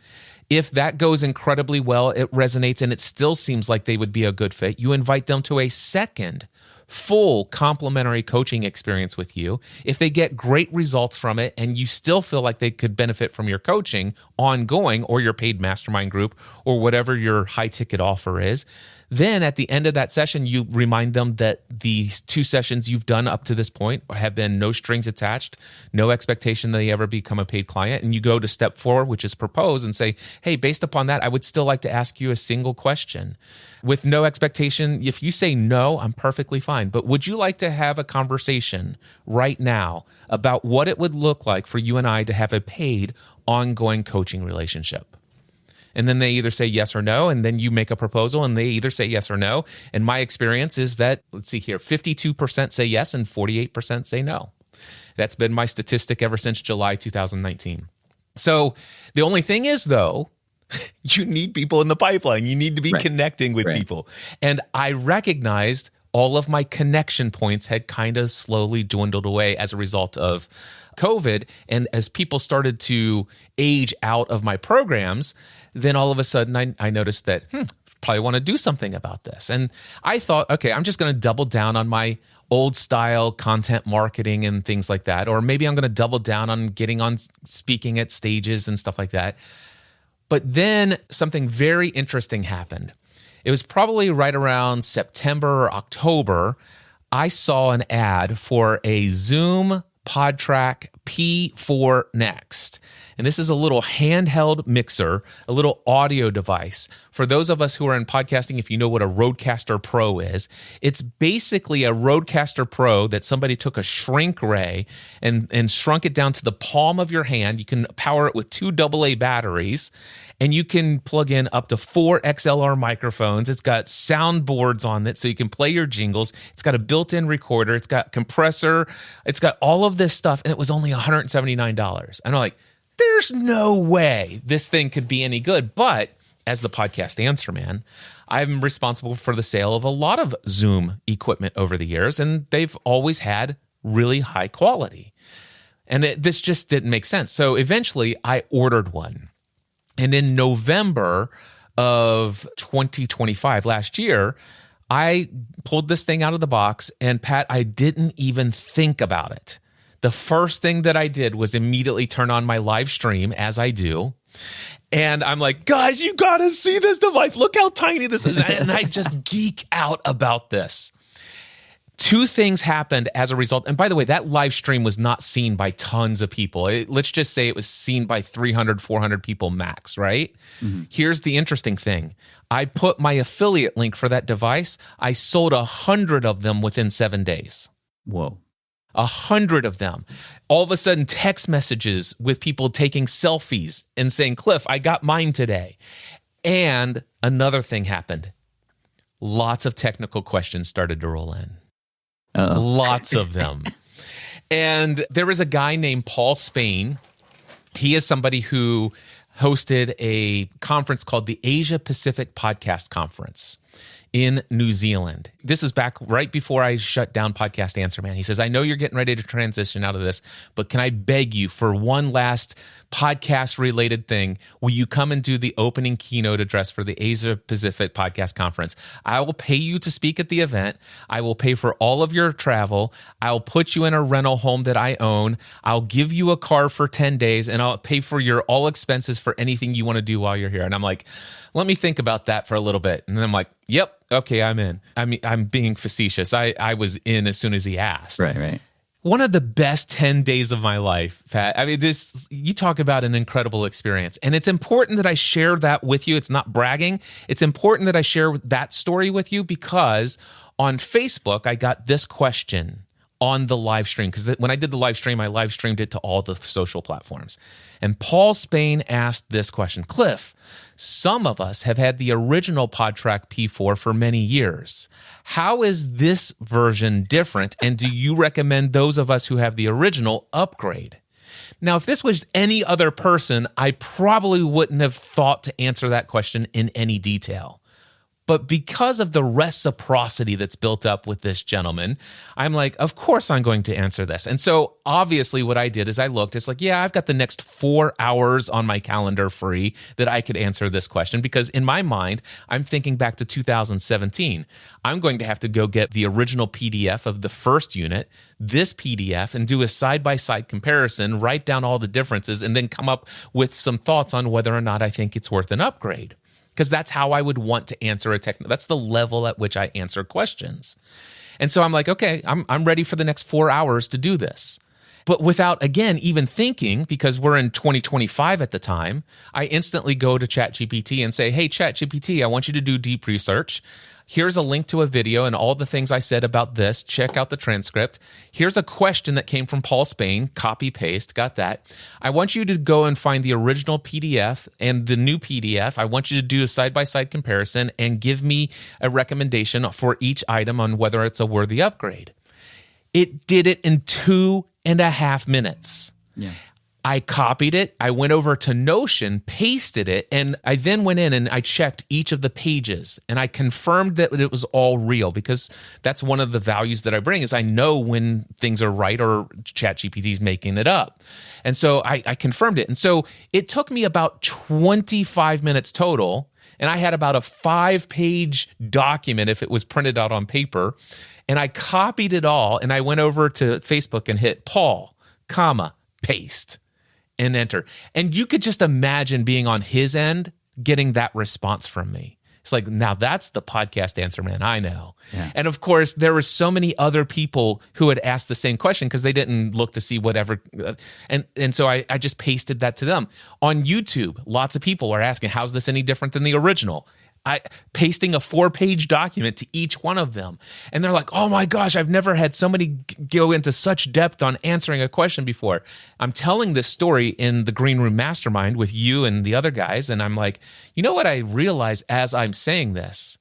If that goes incredibly well, it resonates and it still seems like they would be a good fit, you invite them to a second full complimentary coaching experience with you. If they get great results from it and you still feel like they could benefit from your coaching ongoing or your paid mastermind group or whatever your high ticket offer is, then at the end of that session, you remind them that these 2 sessions you've done up to this point have been no strings attached, no expectation that they ever become a paid client. And you go to step 4, which is propose, and say, hey, based upon that, I would still like to ask you a single question. With no expectation, if you say no, I'm perfectly fine. But would you like to have a conversation right now about what it would look like for you and I to have a paid ongoing coaching relationship? And then they either say yes or no, and then you make a proposal and they either say yes or no. And my experience is that, let's see here, 52% say yes and 48% say no. That's been my statistic ever since July 2019. So the only thing is, though, you need people in the pipeline. You need to be connecting with people. And I recognized all of my connection points had kind of slowly dwindled away as a result of COVID. And as people started to age out of my programs, then all of a sudden I noticed that, probably want to do something about this. And I thought, okay, I'm just going to double down on my old style content marketing and things like that. Or maybe I'm going to double down on getting on speaking at stages and stuff like that. But then something very interesting happened. It was probably right around September or October. I saw an ad for a Zoom PodTrack P4 Next. And this is a little handheld mixer, a little audio device. For those of us who are in podcasting, if you know what a Rodecaster Pro is, it's basically a Rodecaster Pro that somebody took a shrink ray and shrunk it down to the palm of your hand. You can power it with 2 AA batteries, and you can plug in up to 4 XLR microphones. It's got soundboards on it so you can play your jingles. It's got a built-in recorder. It's got compressor. It's got all of this stuff, and it was only $179. And I'm like, there's no way this thing could be any good. But as the Podcast Answer Man, I'm responsible for the sale of a lot of Zoom equipment over the years, and they've always had really high quality. And this just didn't make sense. So eventually I ordered one. And in November of 2025, last year, I pulled this thing out of the box, and Pat, I didn't even think about it. The first thing that I did was immediately turn on my live stream, as I do. And I'm like, guys, you got to see this device. Look how tiny this is. And I just geek out about this. 2 things happened as a result. And by the way, that live stream was not seen by tons of people. Let's just say it was seen by 300, 400 people max, right? Mm-hmm. Here's the interesting thing. I put my affiliate link for that device. I sold 100 of them within 7 days. Whoa. 100 of them. All of a sudden, text messages with people taking selfies and saying, Cliff, I got mine today. And another thing happened. Lots of technical questions started to roll in. Lots of them. And there was a guy named Paul Spain. He is somebody who hosted a conference called the Asia Pacific Podcast Conference in New Zealand. This is back right before I shut down Podcast Answer Man. He says, I know you're getting ready to transition out of this, but can I beg you for one last podcast related thing? Will you come and do the opening keynote address for the Asia Pacific Podcast Conference? I will pay you to speak at the event. I will pay for all of your travel. I'll put you in a rental home that I own. I'll give you a car for 10 days and I'll pay for your all expenses for anything you want to do while you're here. And I'm like, let me think about that for a little bit. And then I'm like, yep, okay, I'm in. I mean, I'm being facetious. I was in as soon as he asked. Right. One of the best 10 days of my life, Pat. I mean, you talk about an incredible experience. And it's important that I share that with you. It's not bragging. It's important that I share that story with you because on Facebook, I got this question on the live stream. Because when I did the live stream, I live streamed it to all the social platforms. And Paul Spain asked this question, Cliff, some of us have had the original PodTrack P4 for many years. How is this version different? And do you recommend those of us who have the original upgrade? Now, if this was any other person, I probably wouldn't have thought to answer that question in any detail. But because of the reciprocity that's built up with this gentleman, I'm like, of course I'm going to answer this. And so obviously what I did is I looked, it's like, yeah, I've got the next 4 hours on my calendar free that I could answer this question because in my mind, I'm thinking back to 2017. I'm going to have to go get the original PDF of the first unit, this PDF, and do a side-by-side comparison, write down all the differences, and then come up with some thoughts on whether or not I think it's worth an upgrade. Because that's how I would want to answer that's the level at which I answer questions. And so I'm like, okay, I'm ready for the next 4 hours to do this. But without, again, even thinking, because we're in 2025 at the time, I instantly go to ChatGPT and say, hey, ChatGPT, I want you to do deep research. Here's a link to a video and all the things I said about this. Check out the transcript. Here's a question that came from Paul Spain. Copy, paste, got that. I want you to go and find the original PDF and the new PDF. I want you to do a side-by-side comparison and give me a recommendation for each item on whether it's a worthy upgrade. It did it in 2.5 minutes. Yeah. I copied it, I went over to Notion, pasted it, and I then went in and I checked each of the pages and I confirmed that it was all real because that's one of the values that I bring is I know when things are right or ChatGPT is making it up. And so I confirmed it. And so it took me about 25 minutes total, and I had about a 5-page document if it was printed out on paper, and I copied it all and I went over to Facebook and hit Paul, paste. And enter. And you could just imagine being on his end, getting that response from me. It's like, now that's the podcast answer man I know. Yeah. And of course, there were so many other people who had asked the same question because they didn't look to see whatever. And so I just pasted that to them. On YouTube, lots of people are asking, how's this any different than the original? Pasting a 4-page document to each one of them. And they're like, oh my gosh, I've never had somebody go into such depth on answering a question before. I'm telling this story in the Green Room Mastermind with you and the other guys. And I'm like, you know what I realize as I'm saying this?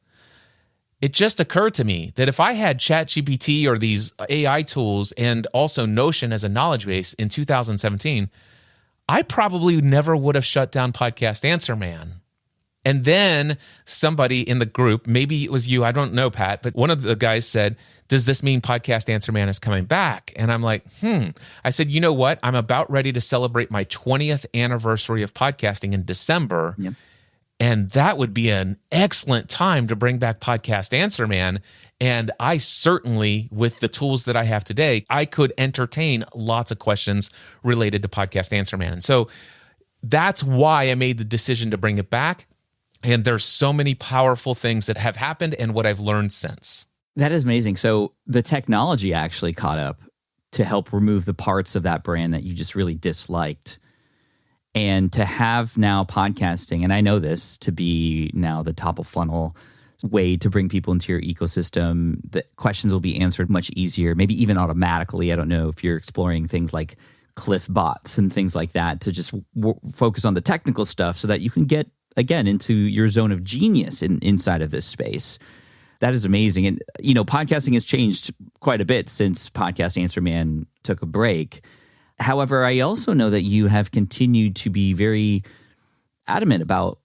It just occurred to me that if I had ChatGPT or these AI tools and also Notion as a knowledge base in 2017, I probably never would have shut down Podcast Answer Man. And then somebody in the group, maybe it was you, I don't know, Pat, but one of the guys said, does this mean Podcast Answer Man is coming back? And I'm like, I said, you know what? I'm about ready to celebrate my 20th anniversary of podcasting in December. Yep. And that would be an excellent time to bring back Podcast Answer Man. And I certainly, with the tools that I have today, I could entertain lots of questions related to Podcast Answer Man. And so that's why I made the decision to bring it back. And there's so many powerful things that have happened and what I've learned since. That is amazing. So the technology actually caught up to help remove the parts of that brand that you just really disliked. And to have now podcasting, and I know this to be now the top of funnel way to bring people into your ecosystem, the questions will be answered much easier, maybe even automatically. I don't know if you're exploring things like Cliff bots and things like that to just focus on the technical stuff so that you can get again, into your zone of genius inside of this space. That is amazing. And, you know, podcasting has changed quite a bit since Podcast Answer Man took a break. However, I also know that you have continued to be very adamant about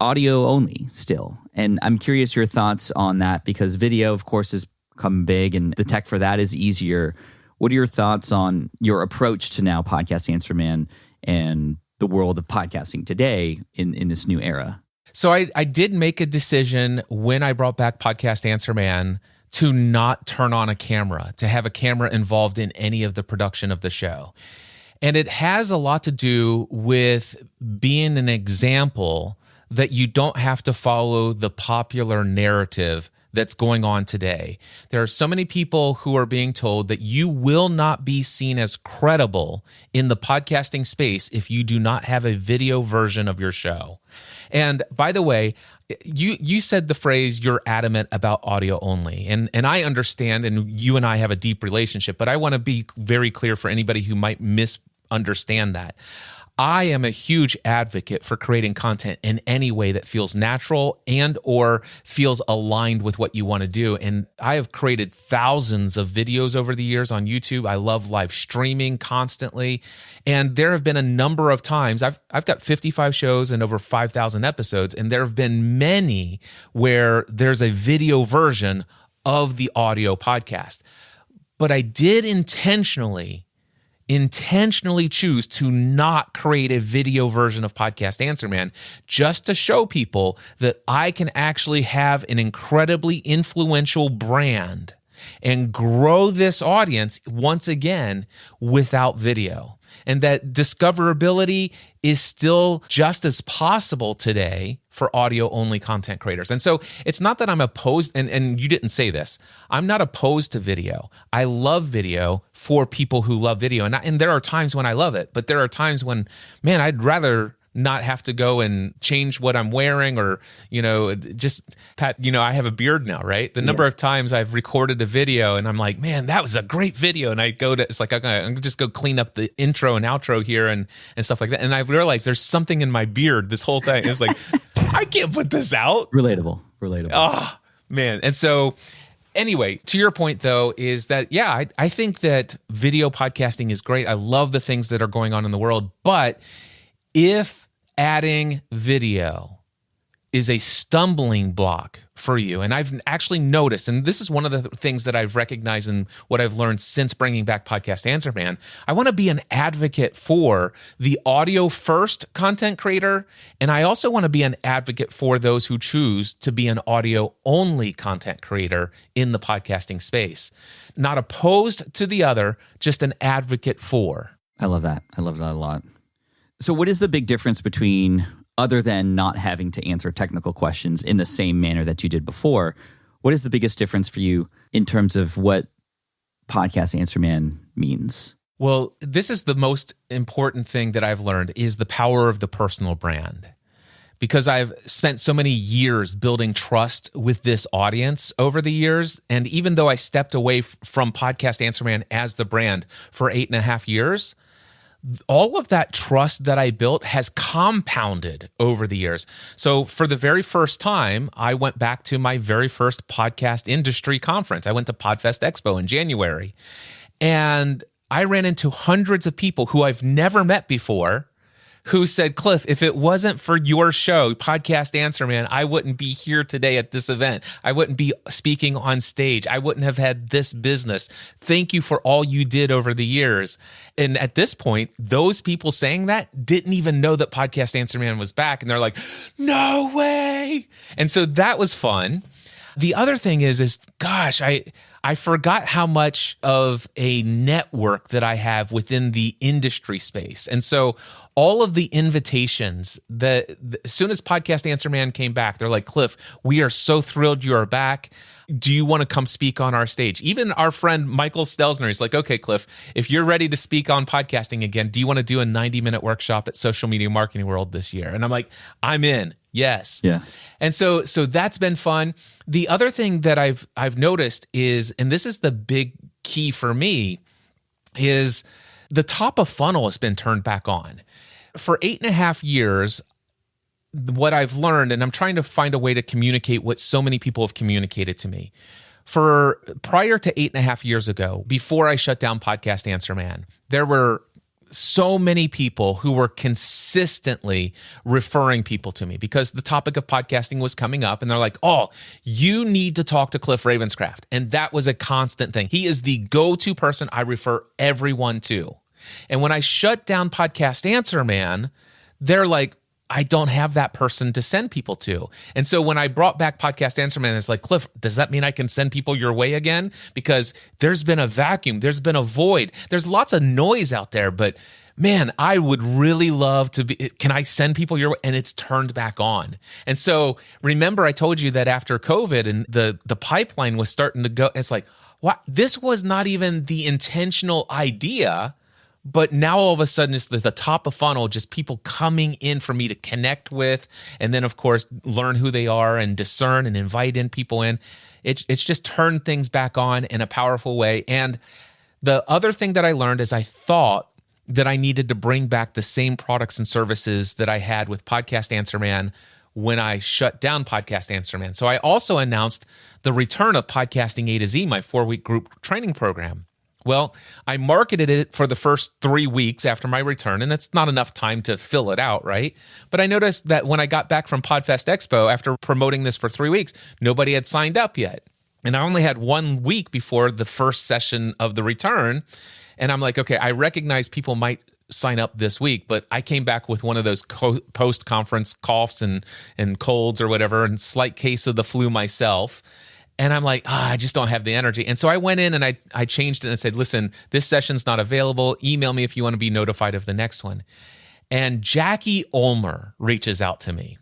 audio only still. And I'm curious your thoughts on that because video, of course, has become big and the tech for that is easier. What are your thoughts on your approach to now Podcast Answer Man and the world of podcasting today in this new era? So I did make a decision when I brought back Podcast Answer Man to not turn on a camera, to have a camera involved in any of the production of the show. And it has a lot to do with being an example that you don't have to follow the popular narrative that's going on today. There are so many people who are being told that you will not be seen as credible in the podcasting space if you do not have a video version of your show. And by the way, you said the phrase, you're adamant about audio only. And I understand, and you and I have a deep relationship, but I want to be very clear for anybody who might misunderstand that. I am a huge advocate for creating content in any way that feels natural and or feels aligned with what you want to do. And I have created thousands of videos over the years on YouTube. I love live streaming constantly. And there have been a number of times, I've got 55 shows and over 5,000 episodes, and there have been many where there's a video version of the audio podcast. But I did intentionally choose to not create a video version of Podcast Answer Man just to show people that I can actually have an incredibly influential brand and grow this audience once again without video. And that discoverability is still just as possible today for audio-only content creators. And so it's not that I'm opposed, and you didn't say this, I'm not opposed to video. I love video for people who love video. And there are times when I love it, but there are times when, man, I'd rather not have to go and change what I'm wearing or, just, Pat, I have a beard now, right? The number of times I've recorded a video and I'm like, man, that was a great video. And I go to, it's like, okay, I'm gonna just go clean up the intro and outro here and stuff like that. And I've realized there's something in my beard this whole thing. It's like, I can't put this out. Relatable. Oh, man. And so anyway, to your point though, is that, I think that video podcasting is great. I love the things that are going on in the world, but if adding video is a stumbling block for you, and I've actually noticed, and this is one of the things that I've recognized and what I've learned since bringing back Podcast Answer Man, I want to be an advocate for the audio first content creator, and I also want to be an advocate for those who choose to be an audio only content creator in the podcasting space. Not opposed to the other, just an advocate for. I love that. I love that a lot. So what is the big difference between, other than not having to answer technical questions in the same manner that you did before, what is the biggest difference for you in terms of what Podcast Answer Man means? Well, this is the most important thing that I've learned is the power of the personal brand. Because I've spent so many years building trust with this audience over the years. And even though I stepped away from Podcast Answer Man as the brand for 8.5 years, all of that trust that I built has compounded over the years. So for the very first time, I went back to my very first podcast industry conference. I went to Podfest Expo in January, and I ran into hundreds of people who I've never met before who said, Cliff, if it wasn't for your show, Podcast Answer Man, I wouldn't be here today at this event. I wouldn't be speaking on stage. I wouldn't have had this business. Thank you for all you did over the years. And at this point, those people saying that didn't even know that Podcast Answer Man was back. And they're like, no way. And so that was fun. The other thing is gosh, I forgot how much of a network that I have within the industry space. And so all of the invitations that as soon as Podcast Answer Man came back, they're like, Cliff, we are so thrilled you are back. Do you want to come speak on our stage? Even our friend Michael Stelzner is like, okay, Cliff, if you're ready to speak on podcasting again, do you want to do a 90-minute workshop at Social Media Marketing World this year? And I'm like, I'm in. Yes. Yeah. And so that's been fun. The other thing that I've noticed is, and this is the big key for me, is the top of funnel has been turned back on. For 8.5 years, what I've learned, and I'm trying to find a way to communicate what so many people have communicated to me. For prior to 8.5 years ago, before I shut down Podcast Answer Man, there were so many people who were consistently referring people to me because the topic of podcasting was coming up, and they're like, oh, you need to talk to Cliff Ravenscraft. And that was a constant thing. He is the go-to person I refer everyone to. And when I shut down Podcast Answer Man, they're like, I don't have that person to send people to. And so when I brought back Podcast Answer Man, it's like, Cliff, does that mean I can send people your way again? Because there's been a vacuum, there's been a void, there's lots of noise out there, but man, I would really love to be, can I send people your way? And it's turned back on. And so remember, I told you that after COVID and the pipeline was starting to go, it's like, what? This was not even the intentional idea. But now all of a sudden it's the top of funnel, just people coming in for me to connect with, and then of course learn who they are and discern and invite in people in. It's just turned things back on in a powerful way. And the other thing that I learned is I thought that I needed to bring back the same products and services that I had with Podcast Answer Man when I shut down Podcast Answer Man. So I also announced the return of Podcasting A to Z, my 4-week group training program. Well, I marketed it for the first 3 weeks after my return, and it's not enough time to fill it out, right? But I noticed that when I got back from PodFest Expo after promoting this for 3 weeks, nobody had signed up yet. And I only had 1 week before the first session of the return. And I'm like, okay, I recognize people might sign up this week, but I came back with one of those post-conference coughs and colds or whatever, and slight case of the flu myself. And I'm like, I just don't have the energy. And so I went in and I changed it and said, listen, this session's not available. Email me if you want to be notified of the next one. And Jackie Ulmer reaches out to me.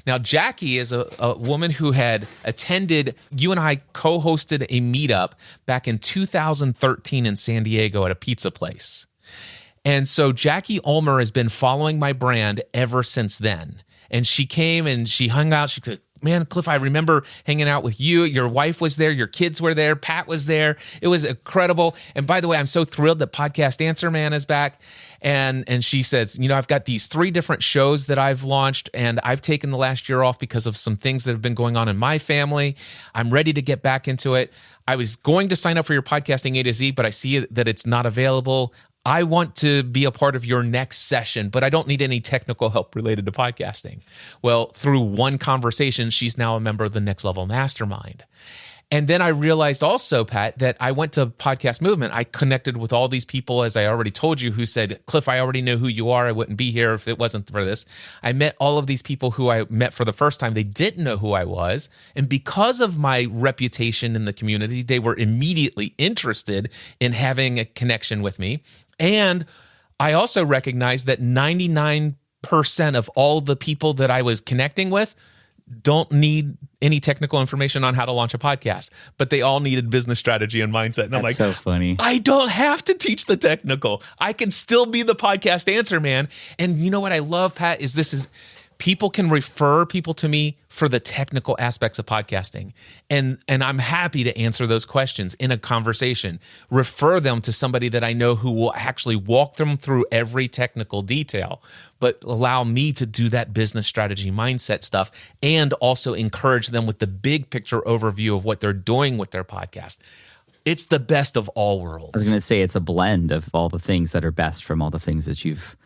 Now, Jackie is a woman who had attended, you and I co-hosted a meetup back in 2013 in San Diego at a pizza place. And so Jackie Ulmer has been following my brand ever since then. And she came and she hung out. She said, man, Cliff, I remember hanging out with you. Your wife was there. Your kids were there. Pat was there. It was incredible. And by the way, I'm so thrilled that Podcast Answer Man is back. And she says, I've got these 3 different shows that I've launched, and I've taken the last year off because of some things that have been going on in my family. I'm ready to get back into it. I was going to sign up for your Podcasting A to Z, but I see that it's not available. I want to be a part of your next session, but I don't need any technical help related to podcasting. Well, through one conversation, she's now a member of the Next Level Mastermind. And then I realized also, Pat, that I went to Podcast Movement. I connected with all these people, as I already told you, who said, Cliff, I already know who you are. I wouldn't be here if it wasn't for this. I met all of these people who I met for the first time. They didn't know who I was. And because of my reputation in the community, they were immediately interested in having a connection with me. And I also recognized that 99% of all the people that I was connecting with don't need any technical information on how to launch a podcast, but they all needed business strategy and mindset. And I'm like, so funny. I don't have to teach the technical. I can still be the Podcast Answer Man. And you know what I love, Pat, is people can refer people to me for the technical aspects of podcasting. And I'm happy to answer those questions in a conversation. Refer them to somebody that I know who will actually walk them through every technical detail, but allow me to do that business strategy mindset stuff and also encourage them with the big picture overview of what they're doing with their podcast. It's the best of all worlds. I was going to say it's a blend of all the things that are best from all the things that you've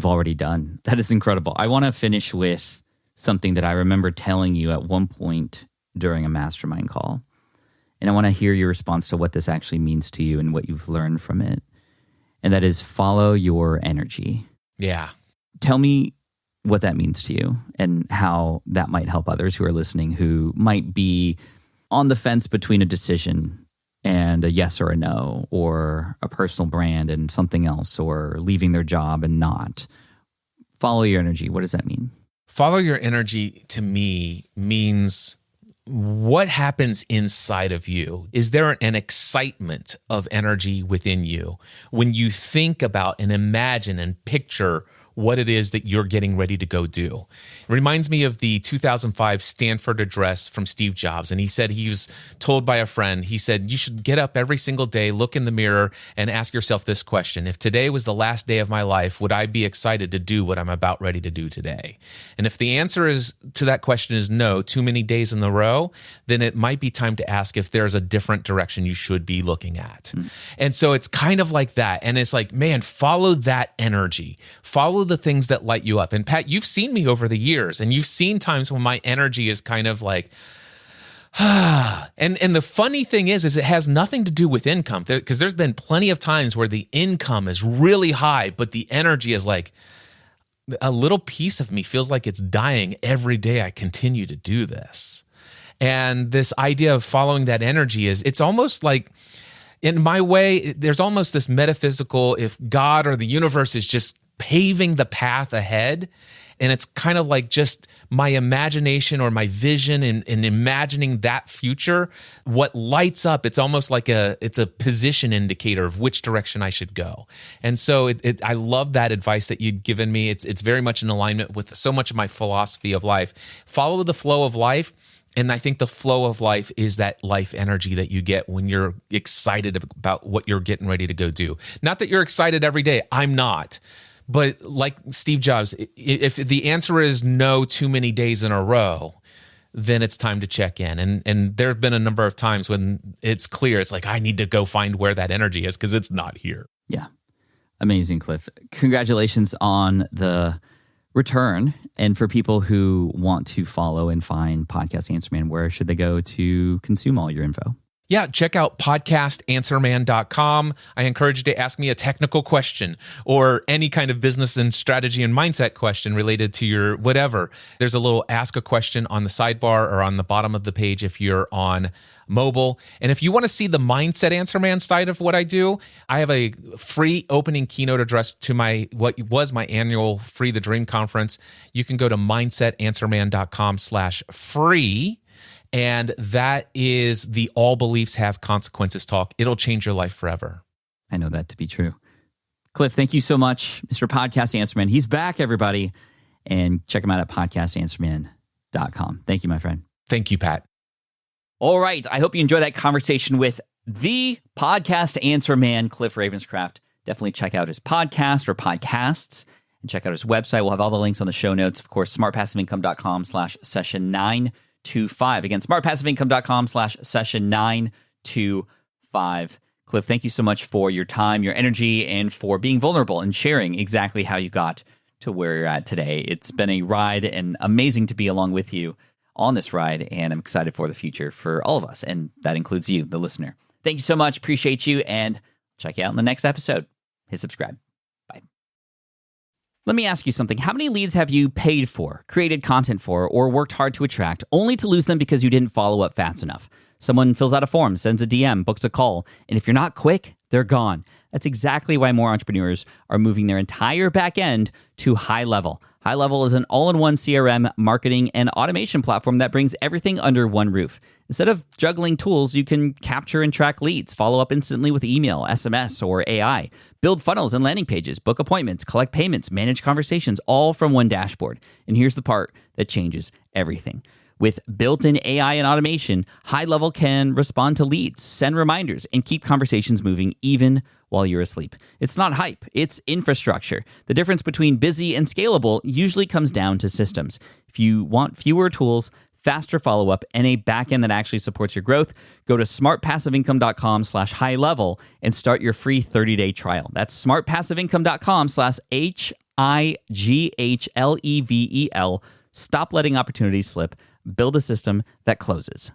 already done. That is incredible. I want to finish with something that I remember telling you at one point during a mastermind call. And I want to hear your response to what this actually means to you and what you've learned from it. And that is follow your energy. Yeah. Tell me what that means to you and how that might help others who are listening who might be on the fence between a decision and a yes or a no, or a personal brand and something else, or leaving their job and not. Follow your energy. What does that mean? Follow your energy to me means what happens inside of you. Is there an excitement of energy within you when you think about and imagine and picture what it is that you're getting ready to go do. It reminds me of the 2005 Stanford address from Steve Jobs. And he said he was told by a friend, he said, you should get up every single day, look in the mirror, and ask yourself this question. If today was the last day of my life, would I be excited to do what I'm about ready to do today? And if the answer is to that question is no, too many days in a row, then it might be time to ask if there's a different direction you should be looking at. And so it's kind of like that. And it's like, man, follow that energy. Follow the things that light you up. And Pat, you've seen me over the years, and you've seen times when my energy is kind of like, and the funny thing is it has nothing to do with income, because there's been plenty of times where the income is really high, but the energy is like, a little piece of me feels like it's dying every day I continue to do this. And this idea of following that energy it's almost like, in my way, there's almost this metaphysical, if God or the universe is just paving the path ahead, and it's kind of like just my imagination or my vision and imagining that future, what lights up, it's almost like it's a position indicator of which direction I should go. And so I love that advice that you'd given me. It's very much in alignment with so much of my philosophy of life. Follow the flow of life. And I think the flow of life is that life energy that you get when you're excited about what you're getting ready to go do. Not that you're excited every day. I'm not. But like Steve Jobs, if the answer is no too many days in a row, then it's time to check in. And there have been a number of times when it's clear, it's like, I need to go find where that energy is because it's not here. Yeah. Amazing, Cliff. Congratulations on the return. And for people who want to follow and find Podcast Answer Man, where should they go to consume all your info? Yeah, check out podcastanswerman.com. I encourage you to ask me a technical question or any kind of business and strategy and mindset question related to your whatever. There's a little ask a question on the sidebar or on the bottom of the page if you're on mobile. And if you want to see the Mindset Answer Man side of what I do, I have a free opening keynote address to what was my annual Free the Dream conference. You can go to mindsetanswerman.com/free. And that is the All Beliefs Have Consequences talk. It'll change your life forever. I know that to be true. Cliff, thank you so much, Mr. Podcast Answer Man. He's back, everybody. And check him out at podcastanswerman.com. Thank you, my friend. Thank you, Pat. All right. I hope you enjoyed that conversation with the Podcast Answer Man, Cliff Ravenscraft. Definitely check out his podcast or podcasts and check out his website. We'll have all the links on the show notes. Of course, smartpassiveincome.com/session925. Again, smartpassiveincome.com/session925. Cliff, thank you so much for your time, your energy, and for being vulnerable and sharing exactly how you got to where you're at today. It's been a ride and amazing to be along with you on this ride, and I'm excited for the future for all of us, and that includes you, the listener. Thank you so much. Appreciate you, and check you out in the next episode. Hit subscribe. Bye. Let me ask you something. How many leads have you paid for, created content for, or worked hard to attract, only to lose them because you didn't follow up fast enough? Someone fills out a form, sends a DM, books a call, and if you're not quick, they're gone. That's exactly why more entrepreneurs are moving their entire back end to High Level. High Level is an all-in-one CRM, marketing, and automation platform that brings everything under one roof. Instead of juggling tools, you can capture and track leads, follow up instantly with email, SMS, or AI, build funnels and landing pages, book appointments, collect payments, manage conversations, all from one dashboard. And here's the part that changes everything. With built-in AI and automation, High Level can respond to leads, send reminders, and keep conversations moving even while you're asleep. It's not hype, it's infrastructure. The difference between busy and scalable usually comes down to systems. If you want fewer tools, faster follow-up, and a backend that actually supports your growth, go to smartpassiveincome.com/high-level and start your free 30-day trial. That's smartpassiveincome.com/HIGHLEVEL. Stop letting opportunities slip. Build a system that closes.